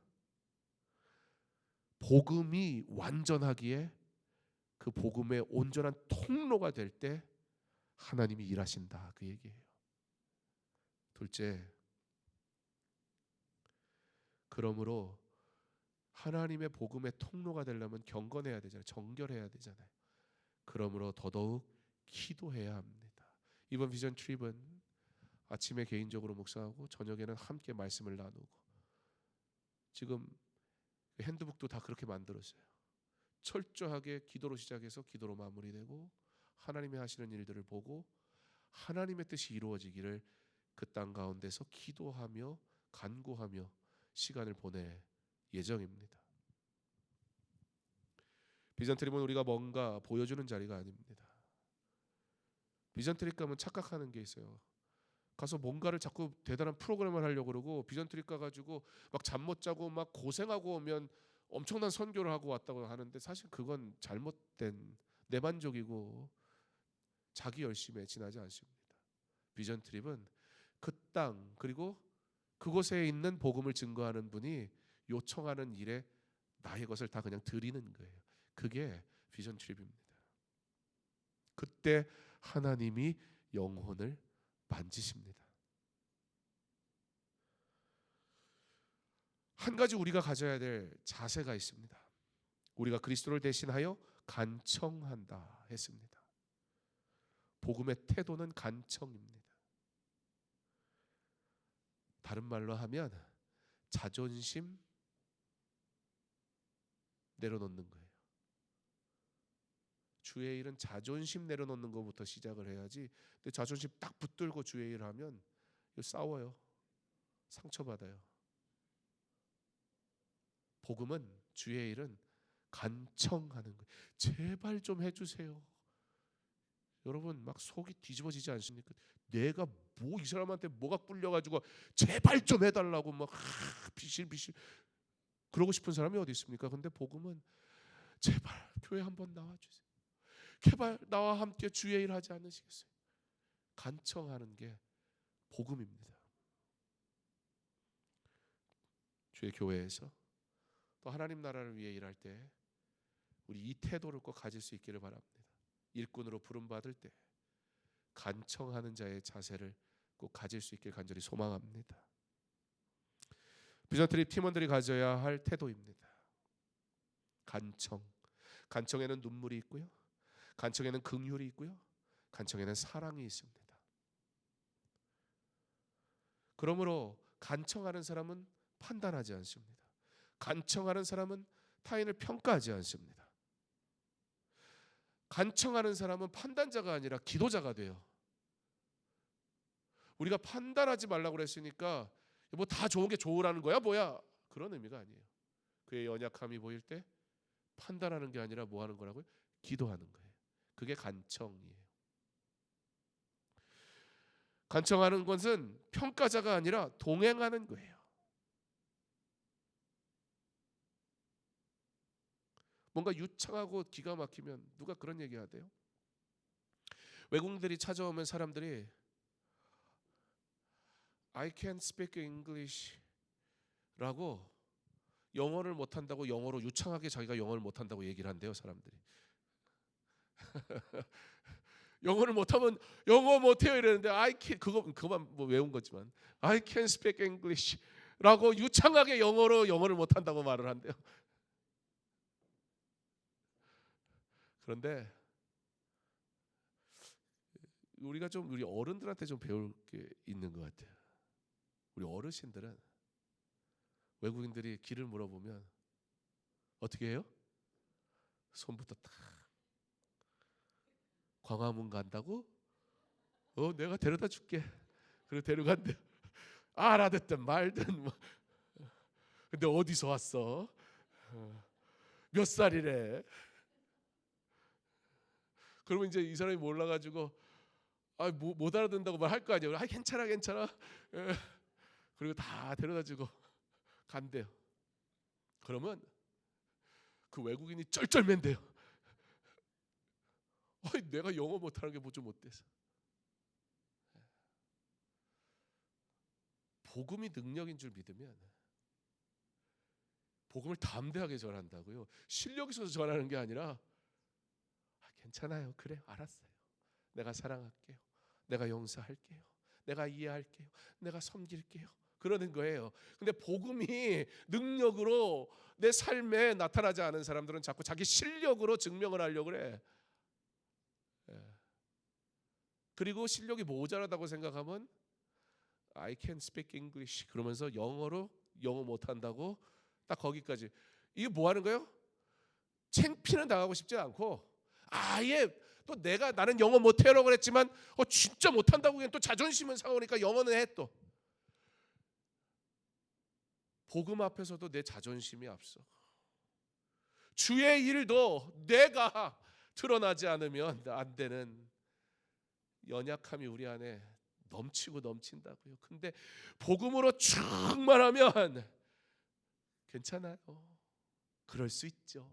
S1: 복음이 완전하기에 그 복음의 온전한 통로가 될 때 하나님이 일하신다, 그 얘기예요. 둘째, 그러므로 하나님의 복음의 통로가 되려면 경건해야 되잖아요. 정결해야 되잖아요. 그러므로 더더욱 기도해야 합니다. 이번 비전 트립은 아침에 개인적으로 묵상하고 저녁에는 함께 말씀을 나누고, 지금 핸드북도 다 그렇게 만들었어요. 철저하게 기도로 시작해서 기도로 마무리되고 하나님이 하시는 일들을 보고 하나님의 뜻이 이루어지기를 그 땅 가운데서 기도하며 간구하며 시간을 보낼 예정입니다. 비전 트립은 우리가 뭔가 보여주는 자리가 아닙니다. 비전 트립 가면 착각하는 게 있어요. 가서 뭔가를 자꾸 대단한 프로그램을 하려고 그러고, 비전 트립 가가지고 막 잠 못 자고 막 고생하고 오면 엄청난 선교를 하고 왔다고 하는데, 사실 그건 잘못된 내만족이고 자기 열심에 지나지 않습니다. 비전 트립은 그 땅 그리고 그곳에 있는 복음을 증거하는 분이 요청하는 일에 나의 것을 다 그냥 드리는 거예요. 그게 비전 트립입니다. 그때 하나님이 영혼을 만지십니다. 한 가지 우리가 가져야 될 자세가 있습니다. 우리가 그리스도를 대신하여 간청한다 했습니다. 복음의 태도는 간청입니다. 다른 말로 하면 자존심 내려놓는 거예요. 주의 일은 자존심 내려놓는 것부터 시작을 해야지. 근데 자존심 딱 붙들고 주의 일을 하면 싸워요. 상처받아요. 복음은, 주의 일은 간청하는 거예요. 제발 좀 해주세요. 여러분 막 속이 뒤집어지지 않습니까? 내가 뭐 이 사람한테 뭐가 꿀려가지고 제발 좀 해달라고 막 비실비실 그러고 싶은 사람이 어디 있습니까? 근데 복음은 제발 교회 한번 나와주세요. 제발 나와 함께 주의 일 하지 않으시겠어요? 간청하는 게 복음입니다. 주의 교회에서 또 하나님 나라를 위해 일할 때 우리 이 태도를 꼭 가질 수 있기를 바랍니다. 일꾼으로 부름받을 때 간청하는 자의 자세를 꼭 가질 수 있길 간절히 소망합니다. 비전 트립 팀원들이 가져야 할 태도입니다. 간청. 간청에는 눈물이 있고요. 간청에는 긍휼이 있고요. 간청에는 사랑이 있습니다. 그러므로 간청하는 사람은 판단하지 않습니다. 간청하는 사람은 타인을 평가하지 않습니다. 간청하는 사람은 판단자가 아니라 기도자가 돼요. 우리가 판단하지 말라고 그랬으니까 뭐 다 좋은 게 좋으라는 거야 뭐야? 그런 의미가 아니에요. 그의 연약함이 보일 때 판단하는 게 아니라 뭐 하는 거라고요? 기도하는 거예요. 그게 간청이에요. 간청하는 것은 평가자가 아니라 동행하는 거예요. 뭔가 유창하고 기가 막히면 누가 그런 얘기 하대요. 외국인들이 찾아오면 사람들이 I can't speak English 라고 영어를 못한다고 영어로 유창하게 자기가 영어를 못한다고 얘기를 한대요. 사람들이. 영어를 못하면 영어 못해요 이러는데 I can, 그거만 뭐 외운 거지만 I can speak English 라고 유창하게 영어를 못한다고 말을 한대요. 그런데 우리가 좀 우리 어른들한테 좀 배울 게 있는 것 같아요. 우리 어르신들은 외국인들이 길을 물어보면 어떻게 해요? 손부터 탁 광화문 간다고? 내가 데려다 줄게. 그리고 데려간대. 알아듣든 말든 뭐. 근데 어디서 왔어? 몇 살이래? 그러면 이제 이 사람이 몰라가지고 못 알아듣는다고 말할 거 아니에요. 괜찮아. 그리고 다 데려다주고 간대요. 그러면 그 외국인이 쩔쩔맨대요. 내가 영어 못하는 게 뭐 좀 못돼서. 복음이 능력인 줄 믿으면 복음을 담대하게 전한다고요. 실력 있어서 전하는 게 아니라 괜찮아요. 그래 알았어요. 내가 사랑할게요. 내가 용서할게요. 내가 이해할게요. 내가 섬길게요. 그러는 거예요. 근데 복음이 능력으로 내 삶에 나타나지 않은 사람들은 자꾸 자기 실력으로 증명을 하려고 그래. 그리고 실력이 모자라다고 생각하면 I can speak English 그러면서 영어 못한다고 딱 거기까지. 이게 뭐 하는 거예요? 창피는 당하고 싶지 않고 아예 또 나는 영어 못해라고 그랬지만 진짜 못한다고 그냥 또 자존심은 상하니까 영어는 해 또. 복음 앞에서도 내 자존심이 앞서. 주의 일도 내가 드러나지 않으면 안 되는 연약함이 우리 안에 넘치고 넘친다고요. 근데 복음으로 충만하면 괜찮아요. 그럴 수 있죠.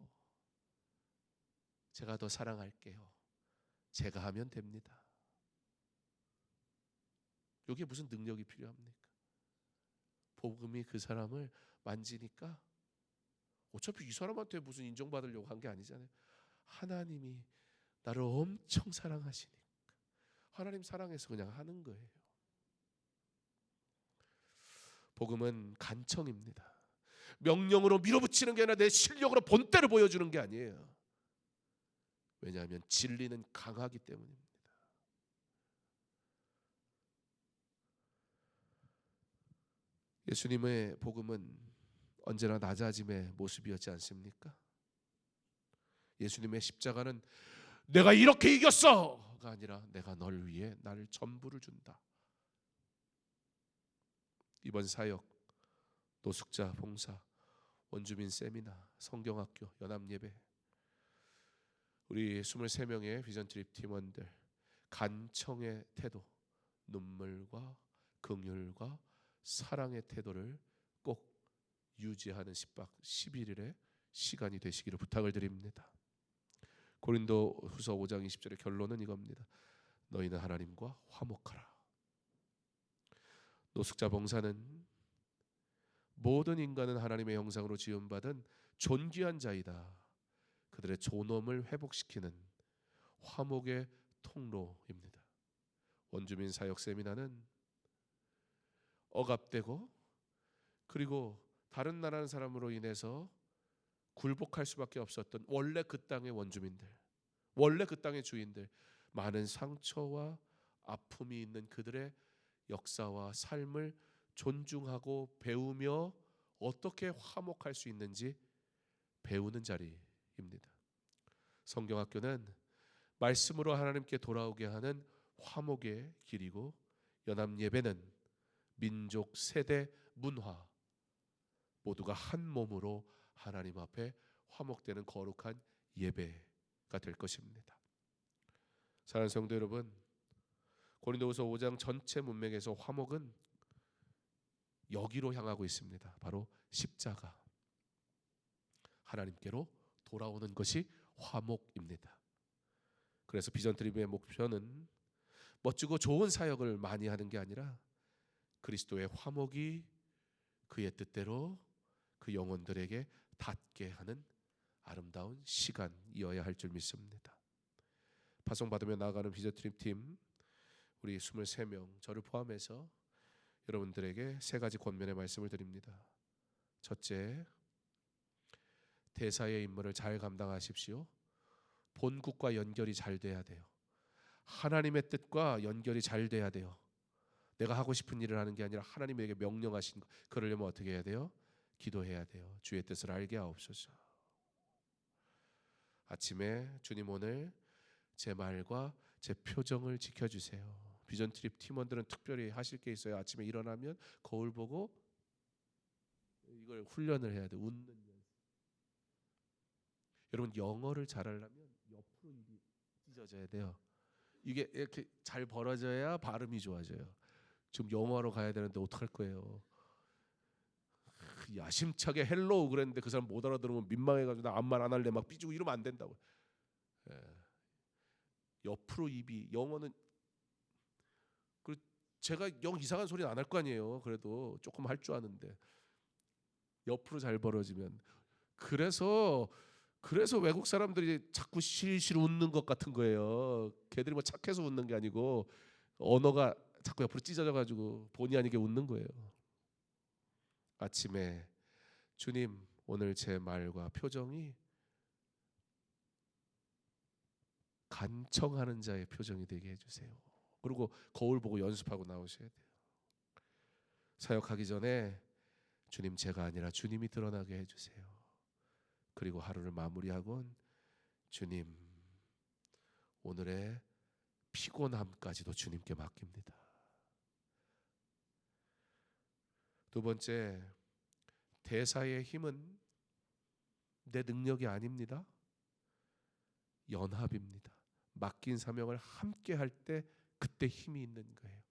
S1: 제가 더 사랑할게요. 제가 하면 됩니다. 여기에 무슨 능력이 필요합니까? 복음이 그 사람을 만지니까 어차피 이 사람한테 무슨 인정받으려고 한 게 아니잖아요. 하나님이 나를 엄청 사랑하시니까 하나님 사랑해서 그냥 하는 거예요. 복음은 간청입니다. 명령으로 밀어붙이는 게 아니라 내 실력으로 본때를 보여주는 게 아니에요. 왜냐하면 진리는 강하기 때문입니다. 예수님의 복음은 언제나 낮아짐의 모습이었지 않습니까? 예수님의 십자가는 내가 이렇게 이겼어가 아니라 내가 널 위해 나를 전부를 준다. 이번 사역, 노숙자 봉사, 원주민 세미나, 성경학교, 연합예배 우리 23명의 비전트립 팀원들 간청의 태도, 눈물과 긍휼과 사랑의 태도를 꼭 유지하는 10박 11일의 시간이 되시기를 부탁을 드립니다. 고린도후서 5장 20절의 결론은 이겁니다. 너희는 하나님과 화목하라. 노숙자 봉사는 모든 인간은 하나님의 형상으로 지음받은 존귀한 자이다. 그들의 존엄을 회복시키는 화목의 통로입니다. 원주민 사역 세미나는 억압되고 그리고 다른 나라 사람으로 인해서 굴복할 수밖에 없었던 원래 그 땅의 원주민들, 원래 그 땅의 주인들, 많은 상처와 아픔이 있는 그들의 역사와 삶을 존중하고 배우며 어떻게 화목할 수 있는지 배우는 자리입니다. 성경학교는 말씀으로 하나님께 돌아오게 하는 화목의 길이고, 연합예배는 민족, 세대, 문화 모두가 한 몸으로 하나님 앞에 화목되는 거룩한 예배가 될 것입니다. 사랑하는 성도 여러분, 고린도후서 5장 전체 문맥에서 화목은 여기로 향하고 있습니다. 바로 십자가, 하나님께로 돌아오는 것이 화목입니다. 그래서 비전 트립의 목표는 멋지고 좋은 사역을 많이 하는 게 아니라 그리스도의 화목이 그의 뜻대로 그 영혼들에게 닿게 하는 아름다운 시간이어야 할 줄 믿습니다. 파송받으며 나아가는 비전 트립 팀 우리 23명 저를 포함해서 여러분들에게 세 가지 권면의 말씀을 드립니다. 첫째, 대사의 임무를 잘 감당하십시오. 본국과 연결이 잘 돼야 돼요. 하나님의 뜻과 연결이 잘 돼야 돼요. 내가 하고 싶은 일을 하는 게 아니라 하나님에게 명령하신 것, 그러려면 어떻게 해야 돼요? 기도해야 돼요. 주의 뜻을 알게 하옵소서. 아침에 주님 오늘 제 말과 제 표정을 지켜주세요. 비전 트립 팀원들은 특별히 하실 게 있어요. 아침에 일어나면 거울 보고 이걸 훈련을 해야 돼요. 웃는 연습. 여러분, 영어를 잘하려면 옆으로 입이 찢어져야 돼요. 이게 이렇게 잘 벌어져야 발음이 좋아져요. 지금 영어하러 가야 되는데 어떡할 거예요? 야심차게 헬로우 그랬는데 그 사람 못 알아들으면 민망해가지고 나 아무 말 안 할래 막 삐지고 이러면 안 된다고. 옆으로 입이, 영어는 제가 영 이상한 소리는 안 할 거 아니에요. 그래도 조금 할 줄 아는데 옆으로 잘 벌어지면, 그래서 외국 사람들이 자꾸 실실 웃는 것 같은 거예요. 걔들이 뭐 착해서 웃는 게 아니고 언어가 자꾸 옆으로 찢어져 가지고 본의 아니게 웃는 거예요. 아침에 주님 오늘 제 말과 표정이 간청하는 자의 표정이 되게 해주세요. 그리고 거울 보고 연습하고 나오셔야 돼요. 사역하기 전에 주님 제가 아니라 주님이 드러나게 해주세요. 그리고 하루를 마무리하곤 주님 오늘의 피곤함까지도 주님께 맡깁니다. 두 번째, 대사의 힘은 내 능력이 아닙니다. 연합입니다. 맡긴 사명을 함께 할 때 그때 힘이 있는 거예요.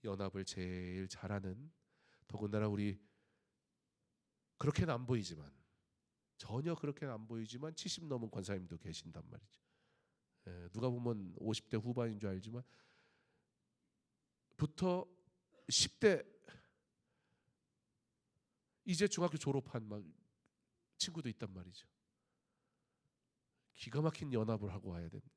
S1: 연합을 제일 잘하는, 더군다나 우리 그렇게는 안 보이지만, 전혀 그렇게는 안 보이지만 70 넘은 권사님도 계신단 말이죠. 누가 보면 50대 후반인 줄 알지만 부터 10대 이제 중학교 졸업한 막 친구도 있단 말이죠. 기가 막힌 연합을 하고 와야 됩니다.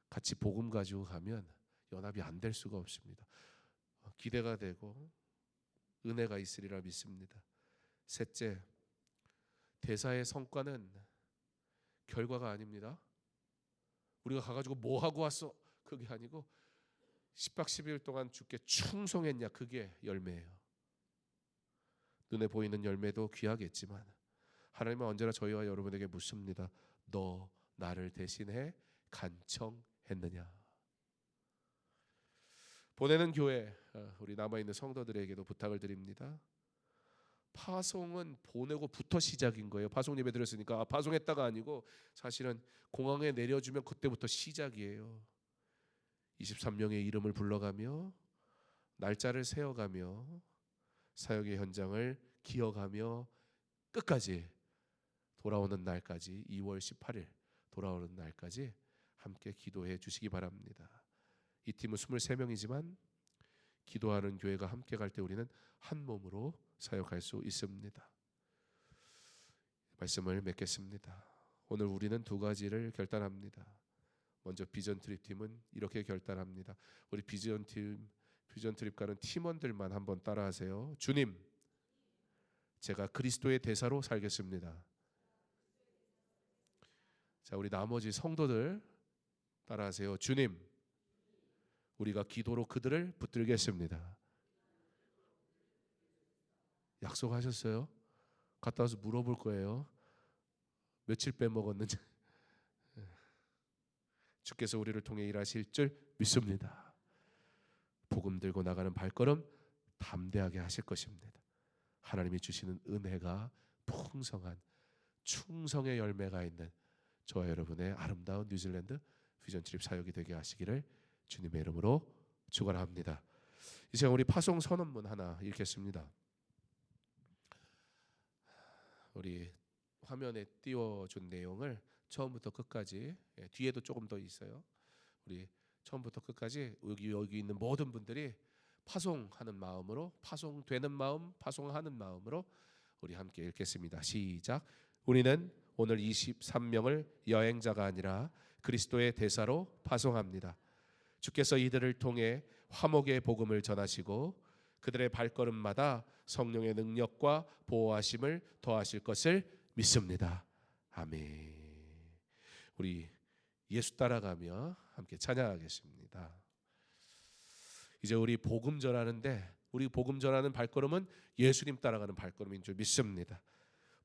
S1: 같이 복음 가지고 가면 연합이 안 될 수가 없습니다. 기대가 되고 은혜가 있으리라 믿습니다. 셋째, 대사의 성과는 결과가 아닙니다. 우리가 가가지고 뭐 하고 왔어? 그게 아니고 10박 11일 동안 주께 충성했냐, 그게 열매예요. 눈에 보이는 열매도 귀하겠지만 하나님은 언제나 저희와 여러분에게 묻습니다. 너 나를 대신해 간청했느냐? 보내는 교회, 우리 남아있는 성도들에게도 부탁을 드립니다. 파송은 보내고부터 시작인 거예요. 파송 예배 드렸으니까 파송했다가 아니고 사실은 공항에 내려주면 그때부터 시작이에요. 23명의 이름을 불러가며 날짜를 세어가며 사역의 현장을 기억하며 끝까지 돌아오는 날까지, 2월 18일 돌아오는 날까지 함께 기도해 주시기 바랍니다. 이 팀은 23명이지만 기도하는 교회가 함께 갈 때 우리는 한 몸으로 사역할 수 있습니다. 말씀을 맺겠습니다. 오늘 우리는 두 가지를 결단합니다. 먼저 비전 트립 팀은 이렇게 결단합니다. 우리 비전 트립 가는 팀원들만 한번 따라하세요. 주님, 제가 그리스도의 대사로 살겠습니다. 자, 우리 나머지 성도들 따라하세요. 주님, 우리가 기도로 그들을 붙들겠습니다. 약속하셨어요? 갔다 와서 물어볼 거예요. 며칠 빼먹었는지. 주께서 우리를 통해 일하실 줄 믿습니다. 복음 들고 나가는 발걸음 담대하게 하실 것입니다. 하나님이 주시는 은혜가 풍성한 충성의 열매가 있는 저와 여러분의 아름다운 뉴질랜드 비전 트립 사역이 되게 하시기를 주님의 이름으로 축원합니다. 이 시간 우리 파송 선언문 하나 읽겠습니다. 우리 화면에 띄워준 내용을 처음부터 끝까지, 뒤에도 조금 더 있어요. 우리 처음부터 끝까지 여기 있는 모든 분들이 파송하는 마음으로, 파송되는 마음, 파송하는 마음으로 우리 함께 읽겠습니다. 시작. 우리는 오늘 23명을 여행자가 아니라 그리스도의 대사로 파송합니다. 주께서 이들을 통해 화목의 복음을 전하시고 그들의 발걸음마다 성령의 능력과 보호하심을 더하실 것을 믿습니다. 아멘. 우리 예수 따라가며 함께 찬양하겠습니다. 이제 우리 복음 전하는데, 우리 복음 전하는 발걸음은 예수님 따라가는 발걸음인 줄 믿습니다.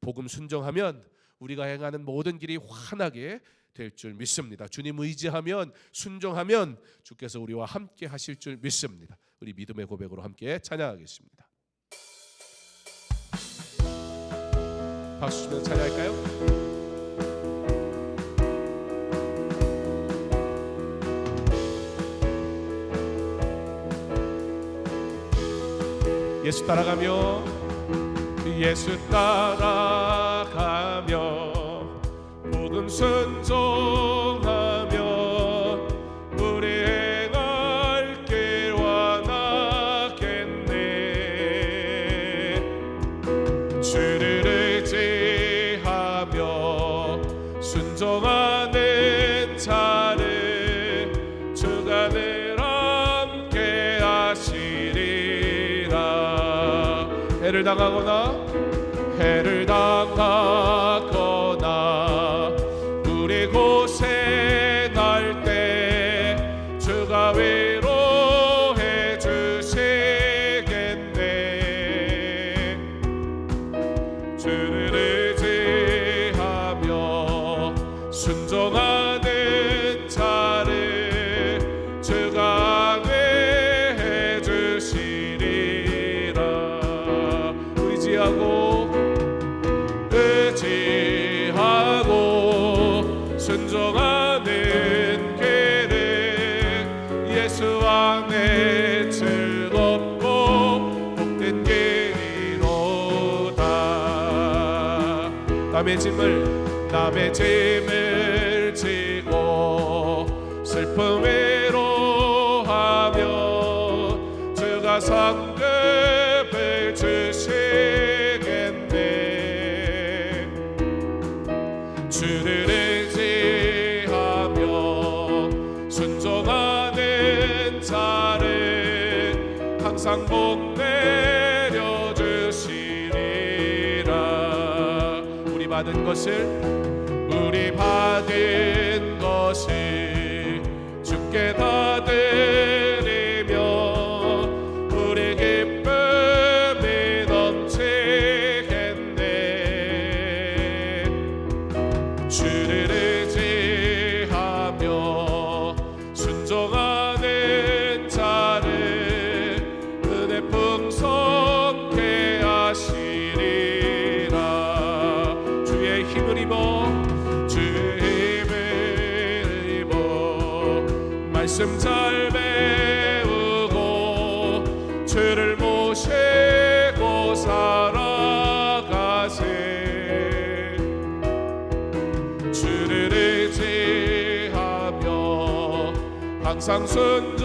S1: 복음 순종하면 우리가 행하는 모든 길이 환하게 될 줄 믿습니다. 주님 의지하면, 순종하면 주께서 우리와 함께 하실 줄 믿습니다. 우리 믿음의 고백으로 함께 찬양하겠습니다. 박수 치면서 찬양할까요? 예수 따라가며, 예수 따라가며 복음 순종하며 우리 행할 길 완하겠네. 주를 의지하며 순종하는 자를 주가 늘 함께 하시리라. 해를 당하거나 우리 고생할 때 주가 위로해 주시겠네. 주를 의지하며 순종하는 자를 주가 안위해 주시리라. 의지하고 순종하는 길은 예수 안에 즐겁고 복된 길이로다. 남의 짐을 지고 슬픔 위로하며 주가 상급을 주시겠네. 주를 의지하며 순종하는 자를 항상 복 내려주시리라. 우리 받은 것을 주께 다 드리며 우리 기쁨이 넘치겠네. 주를 의지하며 순종하는 자를 은혜 풍성케 하시리라. 주의 힘을 입어 말씀 잘 배우고 주를 모시고 살아가세. 주를 의지하며 항상 순종하며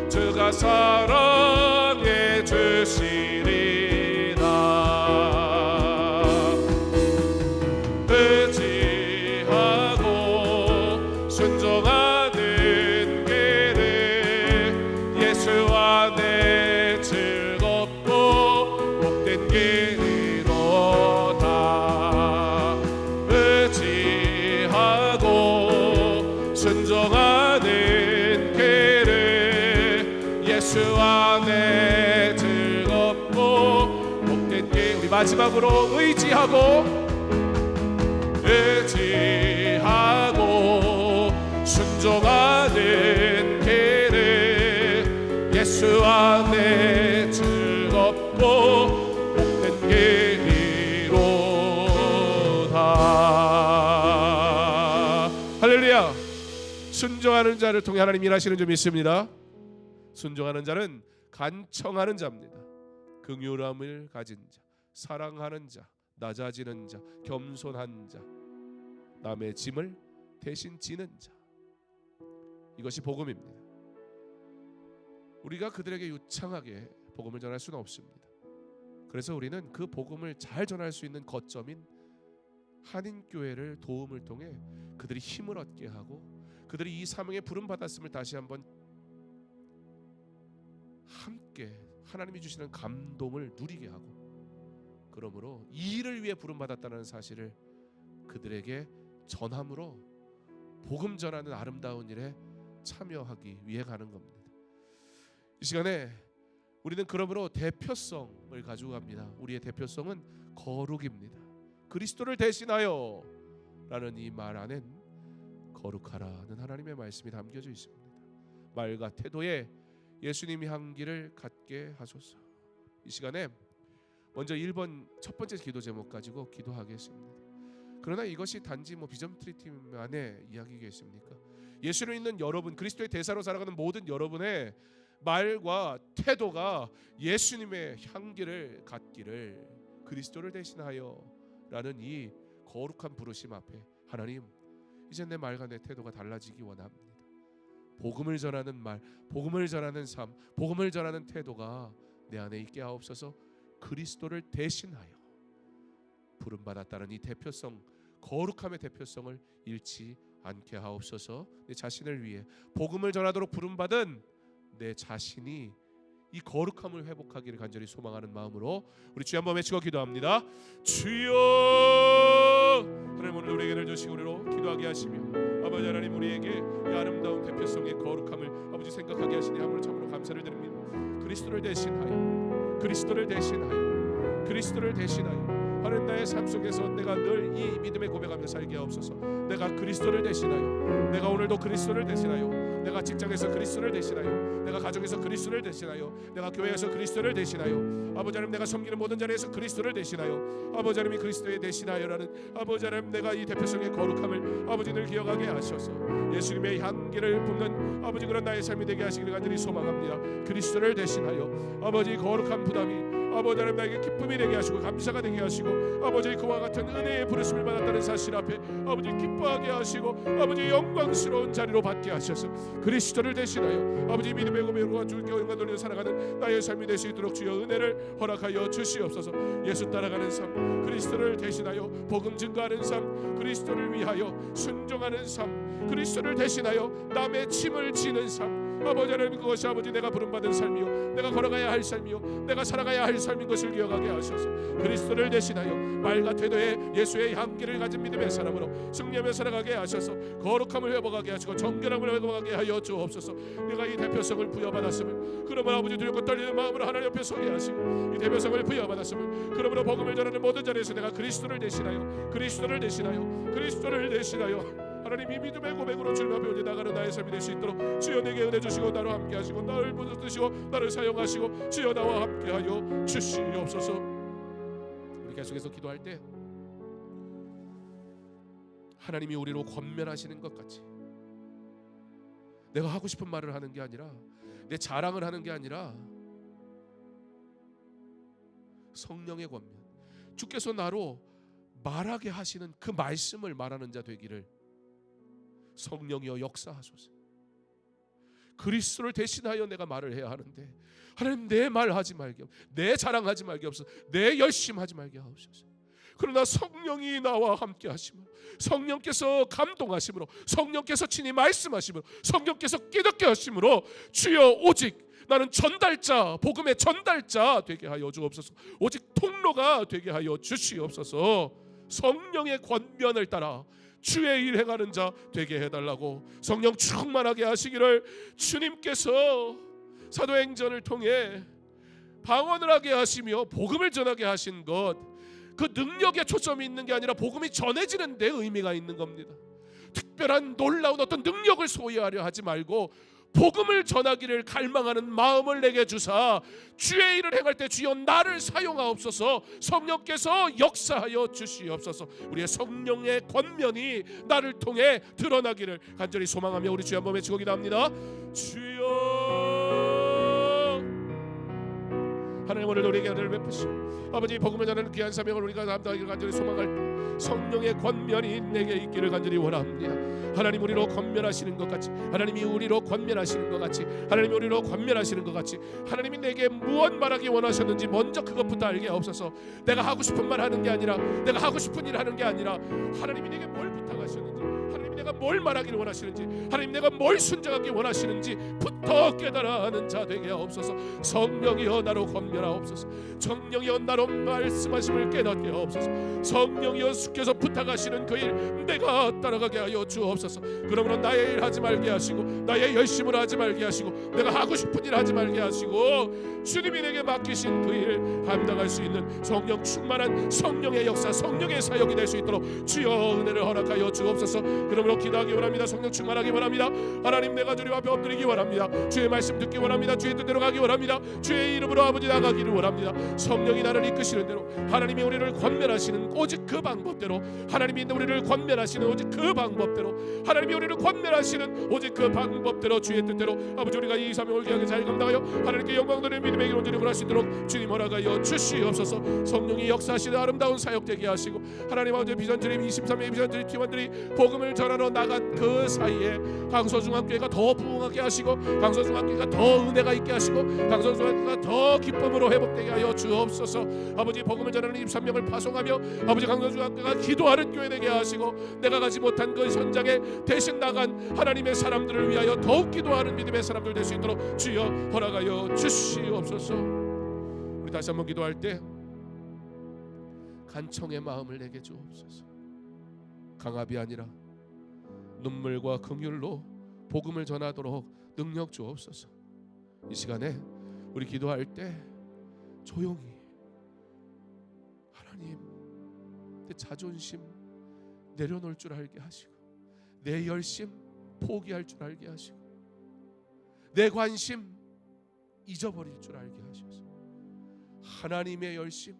S1: 주가 사랑해 주시리라. 순종하는 길은 예수 안에 즐겁고 복된 길이로다. 의지하고 순종하는 마지막으로 의지하고 순종하는 길을 예수 안에 즐겁고 복된 길이로다. 할렐루야. 순종하는 자를 통해 하나님 일하시는 줄 믿습니다. 순종하는 자는 간청하는 자입니다. 긍휼함을 가진 자, 사랑하는 자, 낮아지는 자, 겸손한 자, 남의 짐을 대신 지는 자, 이것이 복음입니다. 우리가 그들에게 유창하게 복음을 전할 수는 없습니다. 그래서 우리는 그 복음을 잘 전할 수 있는 거점인 한인교회를 도움을 통해 그들이 힘을 얻게 하고 그들이 이 사명에 부름 받았음을 다시 한번 함께 하나님이 주시는 감동을 누리게 하고, 그러므로 이 일을 위해 부름 받았다는 사실을 그들에게 전함으로 복음 전하는 아름다운 일에 참여하기 위해 가는 겁니다. 이 시간에 우리는 그러므로 대표성을 가지고 갑니다. 우리의 대표성은 거룩입니다. 그리스도를 대신하여 라는 이 말 안엔 거룩하라는 하나님의 말씀이 담겨져 있습니다. 말과 태도에 예수님이 향기를 갖게 하소서. 이 시간에 먼저 1번 첫 번째 기도 제목 가지고 기도하겠습니다. 그러나 이것이 단지 비전트리 팀만의 이야기겠습니까? 예수를 믿는 여러분, 그리스도의 대사로 살아가는 모든 여러분의 말과 태도가 예수님의 향기를 갖기를, 그리스도를 대신하여 라는 이 거룩한 부르심 앞에 하나님, 이제 내 말과 내 태도가 달라지기 원합니다. 복음을 전하는 말, 복음을 전하는 삶, 복음을 전하는 태도가 내 안에 있게 하옵소서. 그리스도를 대신하여 부름받았다는 이 대표성, 거룩함의 대표성을 잃지 않게 하옵소서. 내 자신을 위해 복음을 전하도록 부름받은 내 자신이 이 거룩함을 회복하기를 간절히 소망하는 마음으로 우리 주여 한번 외치고 기도합니다. 주여, 하나님 오늘 우리에게 주시고 우리로 기도하게 하시며 아버지 하나님, 우리에게 이 아름다운 대표성의 거룩함을 아버지 생각하게 하시니 하물며 참으로 감사를 드립니다. 그리스도를 대신하여, 그리스도를 대신하여, 그리스도를 대신하여 하나님, 나의 삶 속에서 내가 늘 이 믿음의 고백하며 살게 하옵소서. 내가 그리스도를 대신하여, 내가 오늘도 그리스도를 대신하여, 내가 직장에서 그리스도를 대신하여, 내가 가정에서 그리스도를 대신하여, 내가 교회에서 그리스도를 대신하여, 아버지 하나님 내가 섬기는 모든 자리에서 그리스도를 대신하여, 아버지 하나님이 그리스도에 대신하여라는 아버지 하나님, 내가 이 대표성의 거룩함을 아버지 늘 기억하게 하셔서 예수님의 향기를 뿜는 아버지 그런 나의 삶이 되게 하시기를 간절히 소망합니다. 그리스도를 대신하여 아버지 거룩한 부담이 아버지 하나님 나에게 기쁨이 되게 하시고 감사가 되게 하시고, 아버지 그와 같은 은혜의 부르심을 받았다는 사실 앞에 아버지 기뻐하게 하시고 아버지 영광스러운 자리로 받게 하셔서 그리스도를 대신하여 아버지 믿음의 고백으로 주께 영광 돌리며 살아가는 나의 삶이 될 수 있도록 주여 은혜를 허락하여 주시옵소서. 예수 따라가는 삶, 그리스도를 대신하여 복음 증거하는 삶, 그리스도를 위하여 순종하는 삶, 그리스도를 대신하여 남의 짐을 지는 삶, 아버지 하나님, 그것이 아버지 내가 부름받은 삶이요, 내가 걸어가야 할 삶이요, 내가 살아가야 할 삶인 것을 기억하게 하셔서 그리스도를 대신하여 말과 태도에 예수의 향기를 가진 믿음의 사람으로 승리하며 살아가게 하셔서 거룩함을 회복하게 하시고 정결함을 회복하게 하여 주옵소서. 내가 이 대표성을 부여받았음을, 그러므로 아버지 두렵고 떨리는 마음으로 하나님 옆에 서게 하시고 이 대표성을 부여받았음을, 그러므로 복음을 전하는 모든 자리에서 내가 그리스도를 대신하여, 그리스도를 대신하여, 그리스도를 대신하여 하나님 이 믿음의 고백으로 주님 앞에 올려 나가는 나의 삶이 될 수 있도록 주여 내게 은혜 주시고 나로 함께 하시고 나를 붙드시고 나를 사용하시고 주여 나와 함께 하여 주시옵소서. 우리 계속해서 기도할 때 하나님이 우리로 권면하시는 것 같이 내가 하고 싶은 말을 하는 게 아니라, 내 자랑을 하는 게 아니라 성령의 권면, 주께서 나로 말하게 하시는 그 말씀을 말하는 자 되기를 성령이여 역사하소서. 그리스도를 대신하여 내가 말을 해야 하는데 하나님, 내 말하지 말게, 내 자랑하지 말게 없어, 내 열심하지 말게 하옵소서. 그러나 성령이 나와 함께 하심으로, 성령께서 감동하심으로, 성령께서 친히 말씀하심으로, 성령께서 깨닫게 하심으로 주여 오직 나는 전달자, 복음의 전달자 되게 하여 주옵소서. 오직 통로가 되게 하여 주시옵소서. 성령의 권면을 따라 주의 일 행하는 자 되게 해달라고 성령 충만하게 하시기를 주님께서 사도행전을 통해 방언을 하게 하시며 복음을 전하게 하신 것, 그 능력에 초점이 있는 게 아니라 복음이 전해지는 데 의미가 있는 겁니다. 특별한 놀라운 어떤 능력을 소유하려 하지 말고 복음을 전하기를 갈망하는 마음을 내게 주사 주의 일을 행할 때 주여 나를 사용하옵소서. 성령께서 역사하여 주시옵소서. 우리의 성령의 권면이 나를 통해 드러나기를 간절히 소망하며 우리 주여 한번 외치고 기도합니다. 주여, 하나님 오늘 우리에게 은혜를 베푸시고 아버지 복음을 전하는 귀한 사명을 우리가 감당하기를 간절히 소망할 때 성령의 권면이 내게 있기를 간절히 원합니다. 하나님 우리로 권면하시는 것 같이, 하나님이 우리로 권면하시는 것 같이, 하나님이 우리로 권면하시는 것 같이 하나님이 내게 무엇 말하기 원하셨는지 먼저 그것부터 알게 하옵소서. 내가 하고 싶은 말 하는 게 아니라, 내가 하고 싶은 일 하는 게 아니라 하나님이 내게 뭘 부탁하셨는지, 하나님이 내가 뭘 말하기를 원하시는지, 하나님 내가 뭘 순종하기 원하시는지부터 깨달아 하는 자 되게 하옵소서. 성령이여 나로 권면하옵소서. 성령이여 나로 말씀하심을 깨닫게 하옵소서. 성령이여 주께서 부탁하시는 그 일 내가 따라가게 하여 주옵소서. 그러므로 나의 일 하지 말게 하시고, 나의 열심을 하지 말게 하시고, 내가 하고 싶은 일 하지 말게 하시고, 주님이 내게 맡기신 그 일 감당할 수 있는 성령 충만한 성령의 역사, 성령의 사역이 될 수 있도록 주여 은혜를 허락하여 주옵소서. 그러므로 기도하기 원합니다. 성령 충만하기 원합니다. 하나님 내가 주님 앞에 엎드리기 원합니다. 주의 말씀 듣기 원합니다. 주의 뜻대로 가기 원합니다. 주의 이름으로 아버지 나가기를 원합니다. 성령이 나를 이끄시는 대로, 하나님이 우리를 권면하시는 오직 그 방법대로, 하나님이 우리를 권면하시는 오직 그 방법대로, 하나님이 우리를 권면하시는 오직 그 방법대로 주의 뜻대로 아버지 우리가 이 사명을 귀하게 잘 감당하여 하나님께 영광 돌리는 믿음의 길 온전히 구할 수 있도록 주님 허락하여 주시옵소서. 성령이 역사하시는 아름다운 사역 되게 하시고, 하나님 아버지 비전트림 23의 비전트림 팀원들이 복음을 전하러 나간 그 사이에 강서중앙교회가 더 부흥하게 하시고, 강서중앙교회가 더 은혜가 있게 하시고, 강서중앙교회가 더 기쁨으로 회복되게 하여 주옵소서. 아버지 복음을 전하는 23명을 파송하며 아버지 강서중앙교회가 기도하는 교회 되게 하시고, 내가 가지 못한 그 현장에 대신 나간 하나님의 사람들을 위하여 더욱 기도하는 믿음의 사람들 될 수 있도록 주여 허락하여 주시옵소서. 우리 다시 한번 기도할 때 간청의 마음을 내게 주옵소서. 강압이 아니라 눈물과 긍휼로 복음을 전하도록 능력 주옵소서. 이 시간에 우리 기도할 때 조용히 하나님 내 자존심 내려놓을 줄 알게 하시고, 내 열심 포기할 줄 알게 하시고, 내 관심 잊어버릴 줄 알게 하셔서 하나님의 열심,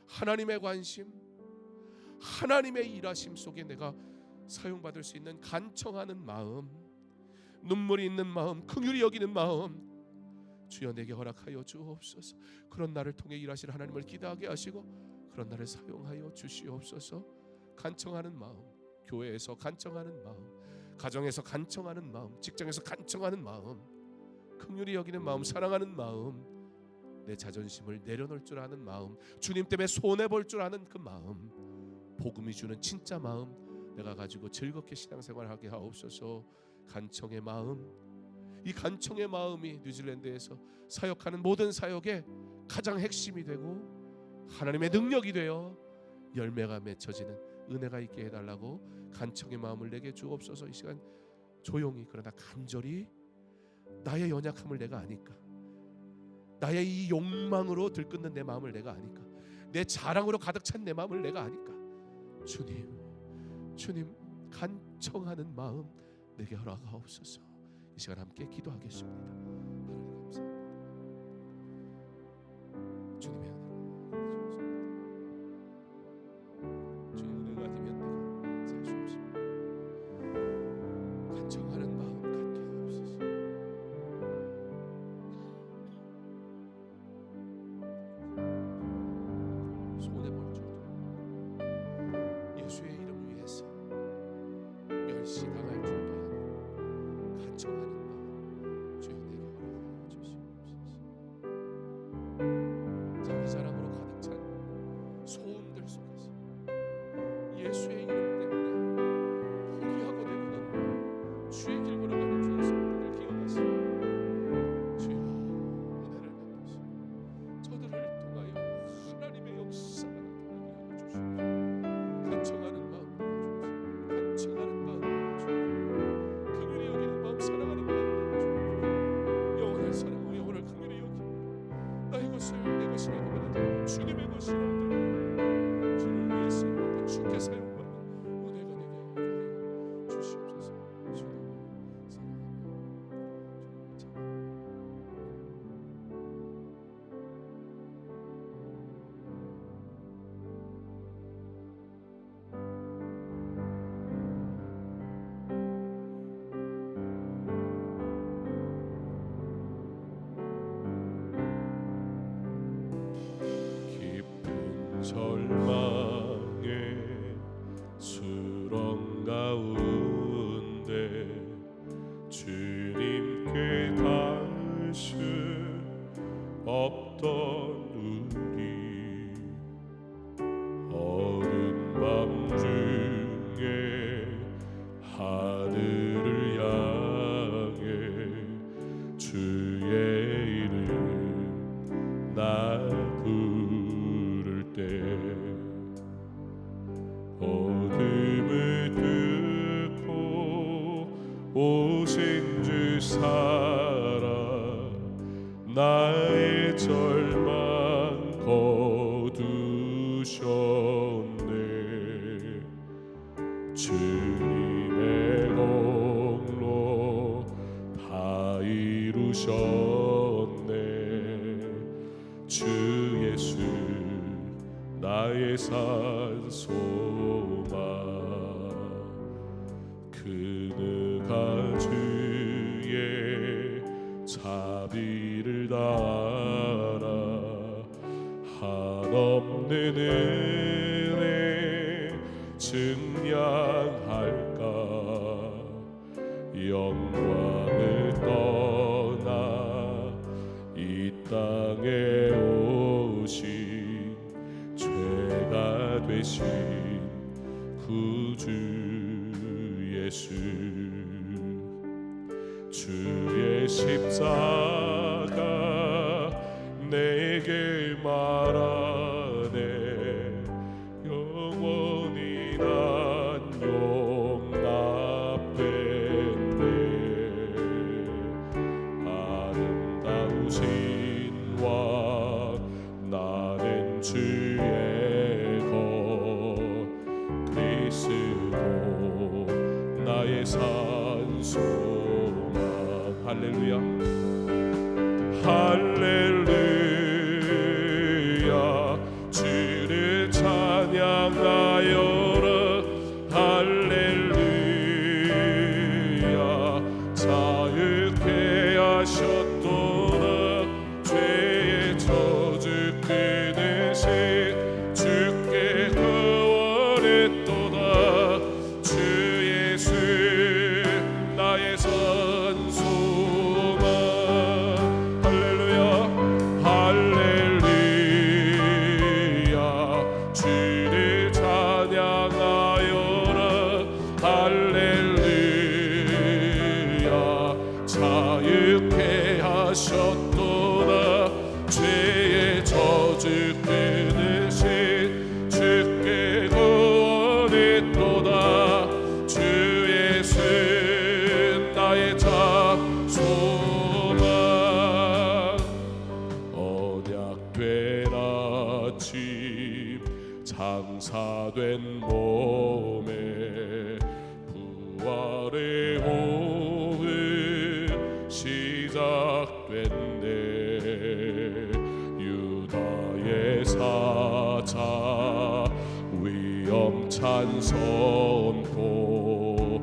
S1: 하나님의 관심, 하나님의 일하심 속에 내가 사용받을 수 있는 간청하는 마음, 눈물이 있는 마음, 긍휼히 여기는 마음 주여 내게 허락하여 주옵소서. 그런 나를 통해 일하실 하나님을 기대하게 하시고 그런 나를 사용하여 주시옵소서. 간청하는 마음, 교회에서 간청하는 마음, 가정에서 간청하는 마음, 직장에서 간청하는 마음, 긍휼히 여기는 마음, 사랑하는 마음, 내 자존심을 내려놓을 줄 아는 마음, 주님 때문에 손해볼 줄 아는 그 마음, 복음이 주는 진짜 마음 내가 가지고 즐겁게 신앙생활하게 하옵소서. 간청의 마음, 이 간청의 마음이 뉴질랜드에서 사역하는 모든 사역의 가장 핵심이 되고 하나님의 능력이 되어 열매가 맺혀지는 은혜가 있게 해달라고 간청의 마음을 내게 주옵소서. 이 시간 조용히 그러나 간절히 나의 연약함을 내가 아니까, 나의 이 욕망으로 들끓는 내 마음을 내가 아니까, 내 자랑으로 가득 찬 내 마음을 내가 아니까 주님 간청하는 마음 내게 허락하옵소서. 이 시간 함께 기도하겠습니다. 하나님 감사합니다. 주님의 은혜가 아니면 내가 살 수 없습니다. 간청하는 마음 갖게 하옵소서. 손해볼 줄도 예수의 이름 위해서 멸시당할 줄도 아니고 간청하는 마음 주여 내게 허락하여 주시옵소서. 자기 자랑으로 가득 찬 소음들 속에서 예수의 이름 때문에 포기하고 내려놓는 주의 길 걸어가는 주의 성도들 기억하시고 주여 은혜를 베푸시고 저들을 통하여 하나님의 역사가 나타나게 주시옵소서. 간청하는 마음 내어주옵소서. 간청하는 마음 내어주옵소서. 긍휼히 여기는 마음, 사랑하는 마음 내어주옵소서. 영원할 사랑, 영원할 긍휼히 여기고 나의 것을 내 것이라고 말하지 주님의 것이라고
S2: 수렁 가운데 주님께 닿을 수 없던 우리 어두운 밤 중에 하늘을 향해 주의 이름 나 부를 때 어둠을 뚫고 오신 주 살아 나의 절망 거두셨네 주님의 공로 다 이루셨네 주 예수 나의 산 소망 그누가 주의 자비를 따라 한없는 은혜 증량할까 영광을 떠나 이 땅에 오신 죄가 되신 구주 예수 주의 십자가 내게 말하네 영원히 난 용납했네 아름다우신 왕 나는 주의 것 그리스도 나의 산 소망 할렐루야 할렐루야 주를 찬양하여라 할렐루야 자유케 하셨도다 죄의 저주 끊으신 주께 구원했도다 주 예수 나의 산 소망 할렐루야 할렐루야 주를 찬양하여라 할렐루야 자유케 하셨도다 죄의 저주 끊으신 주께 구원했도다 주 예수 나의 참 소망 언약된 아침 장사된 몸에 부활의 오후 시작됐네 유다의 사자 위엄찬 선포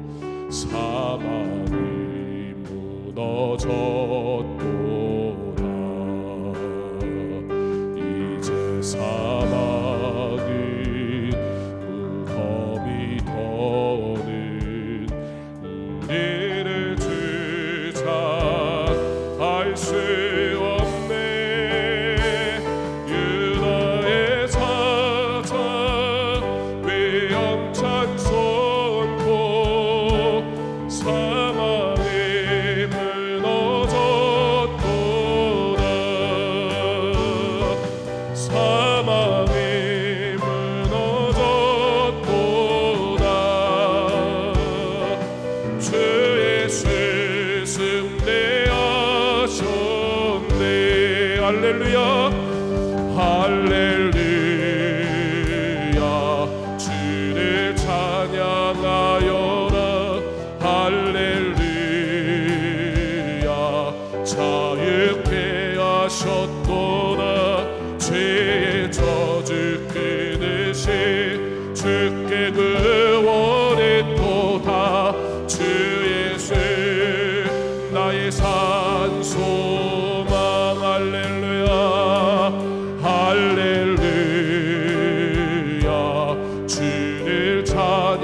S2: 사망이 무너졌도다 이제 사망은 무덤이 더는 우리를 주장할 수 없네 유다의 사자 위엄찬 선포 사망이 무너졌도다 사망이 무너졌도다 주 예수 승리하셨네 할렐루야 할렐루야 주를 찬양하여라 할렐루야 자유케 하셨도다 죄의 저주 끊으신 주께 구원했도다 주 예수 나의 산 소망 할렐루야 할렐루야 주를 찬양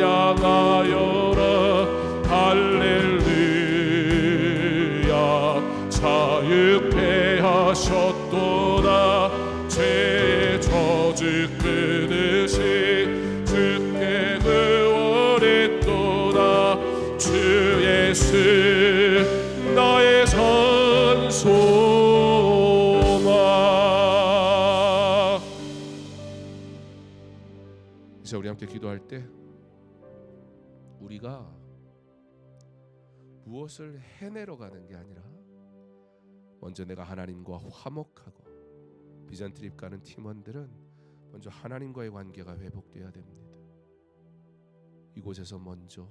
S1: 함께 기도할 때 우리가 무엇을 해내러 가는 게 아니라 먼저 내가 하나님과 화목하고 비전 트립 가는 팀원들은 먼저 하나님과의 관계가 회복돼야 됩니다. 이곳에서 먼저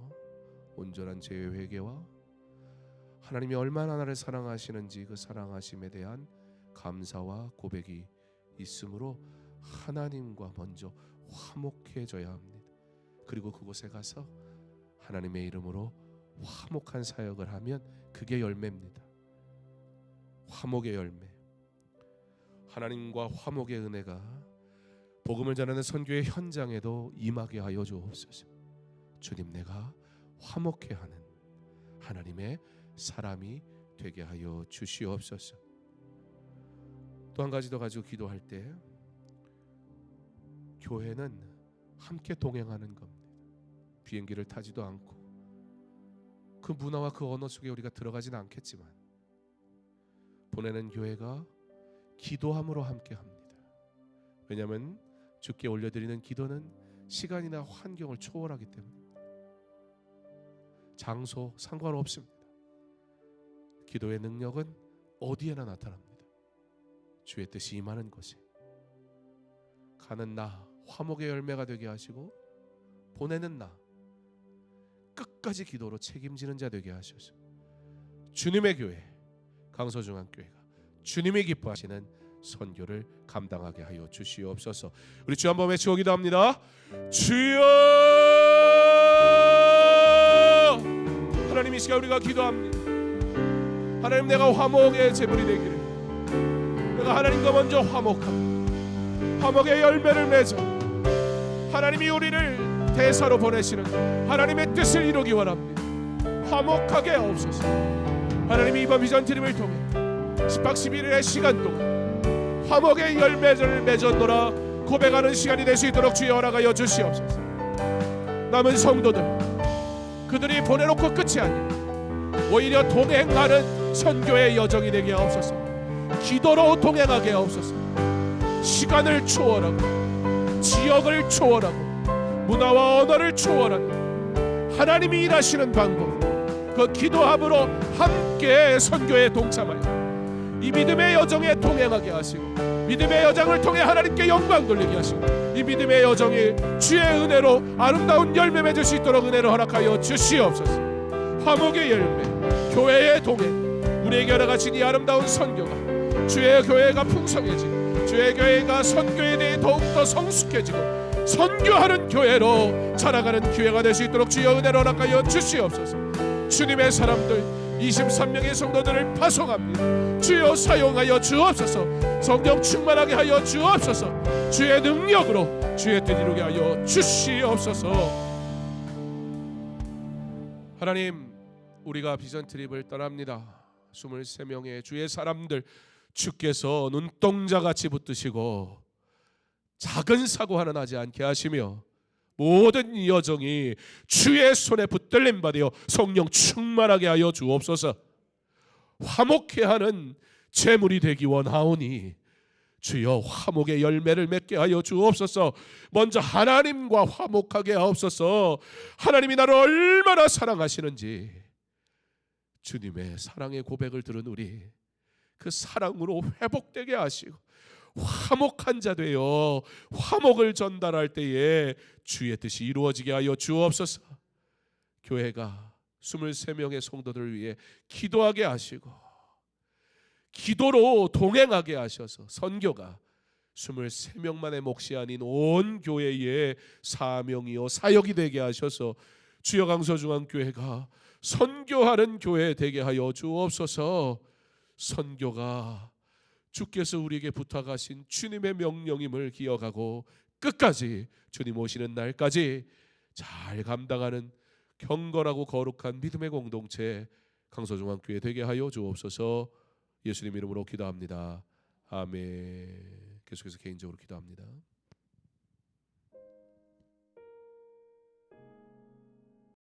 S1: 온전한 죄의 회개와 하나님이 얼마나 나를 사랑하시는지 그 사랑하심에 대한 감사와 고백이 있으므로 하나님과 먼저 화목해져야 합니다. 그리고 그곳에 가서 하나님의 이름으로 화목한 사역을 하면 그게 열매입니다. 화목의 열매. 하나님과 화목의 은혜가 복음을 전하는 선교의 현장에도 임하게 하여 주옵소서. 주님, 내가 화목해 하는 하나님의 사람이 되게 하여 주시옵소서. 또 한 가지 더 가지고 기도할 때 교회는 함께 동행하는 겁니다. 비행기를 타지도 않고 그 문화와 그 언어 속에 우리가 들어가진 않겠지만 보내는 교회가 기도함으로 함께 합니다. 왜냐하면 주께 올려드리는 기도는 시간이나 환경을 초월하기 때문에 장소 상관없습니다. 기도의 능력은 어디에나 나타납니다. 주의 뜻이 임하는 곳에 가는 나 화목의 열매가 되게 하시고 보내는 나 끝까지 기도로 책임지는 자 되게 하셔서 주님의 교회 강서중앙교회가 주님이 기뻐하시는 선교를 감당하게 하여 주시옵소서. 우리 주 한번 외치고 기도합니다. 주여! 하나님, 이 시간 우리가 기도합니다. 하나님, 내가 화목의 제물이 되기를, 내가 하나님과 먼저 화목하고 화목의 열매를 맺어 하나님이 우리를 대사로 보내시는 하나님의 뜻을 이루기 원합니다. 화목하게 하옵소서. 하나님이 이번 비전 트립을 통해 10박 11일의 시간 동안 화목의 열매를 맺었노라 고백하는 시간이 될 수 있도록 주여 허락하여 주시옵소서. 남은 성도들, 그들이 보내놓고 끝이 아니라 오히려 동행하는 선교의 여정이 되게 하옵소서. 기도로 동행하게 하옵소서. 시간을 초월하고 지역을 초월하고 문화와 언어를 초월하는 하나님이 일하시는 방법, 그 기도함으로 함께 선교에 동참하여 이 믿음의 여정에 동행하게 하시고 믿음의 여정을 통해 하나님께 영광 돌리게 하시고 이 믿음의 여정이 주의 은혜로 아름다운 열매 맺을 수 있도록 은혜를 허락하여 주시옵소서. 화목의 열매, 교회의 동행, 우리에게 허락하신 이 아름다운 선교가 주의 교회가 풍성해지고 주의 교회가 선교에 대해 더욱더 성숙해지고 선교하는 교회로 자라가는 기회가 될 수 있도록 주여 은혜를 허락하여 주시옵소서. 주님의 사람들 23명의 성도들을 파송합니다. 주여 사용하여 주옵소서. 성령 충만하게 하여 주옵소서. 주의 능력으로 주의 뜻 이루게 하여 주시옵소서. 하나님, 우리가 비전 트립을 떠납니다. 23명의 주의 사람들 주께서 눈동자같이 붙드시고 작은 사고 하나 나지 않게 하시며 모든 이 여정이 주의 손에 붙들림 받으여 성령 충만하게 하여 주옵소서. 화목해 하는 제물이 되기 원하오니 주여 화목의 열매를 맺게 하여 주옵소서. 먼저 하나님과 화목하게 하옵소서. 하나님이 나를 얼마나 사랑하시는지 주님의 사랑의 고백을 들은 우리 그 사랑으로 회복되게 하시고 화목한 자 되어 화목을 전달할 때에 주의 뜻이 이루어지게 하여 주옵소서. 교회가 23명의 성도들을 위해 기도하게 하시고 기도로 동행하게 하셔서 선교가 23명만의 몫이 아닌 온 교회의 사명이요 사역이 되게 하셔서 주여 강서중앙교회가 선교하는 교회 되게 하여 주옵소서. 선교가 주께서 우리에게 부탁하신 주님의 명령임을 기억하고 끝까지 주님 오시는 날까지 잘 감당하는 경건하고 거룩한 믿음의 공동체 강서중앙교회 되게 하여 주옵소서. 예수님 이름으로 기도합니다. 아멘. 계속해서 개인적으로 기도합니다.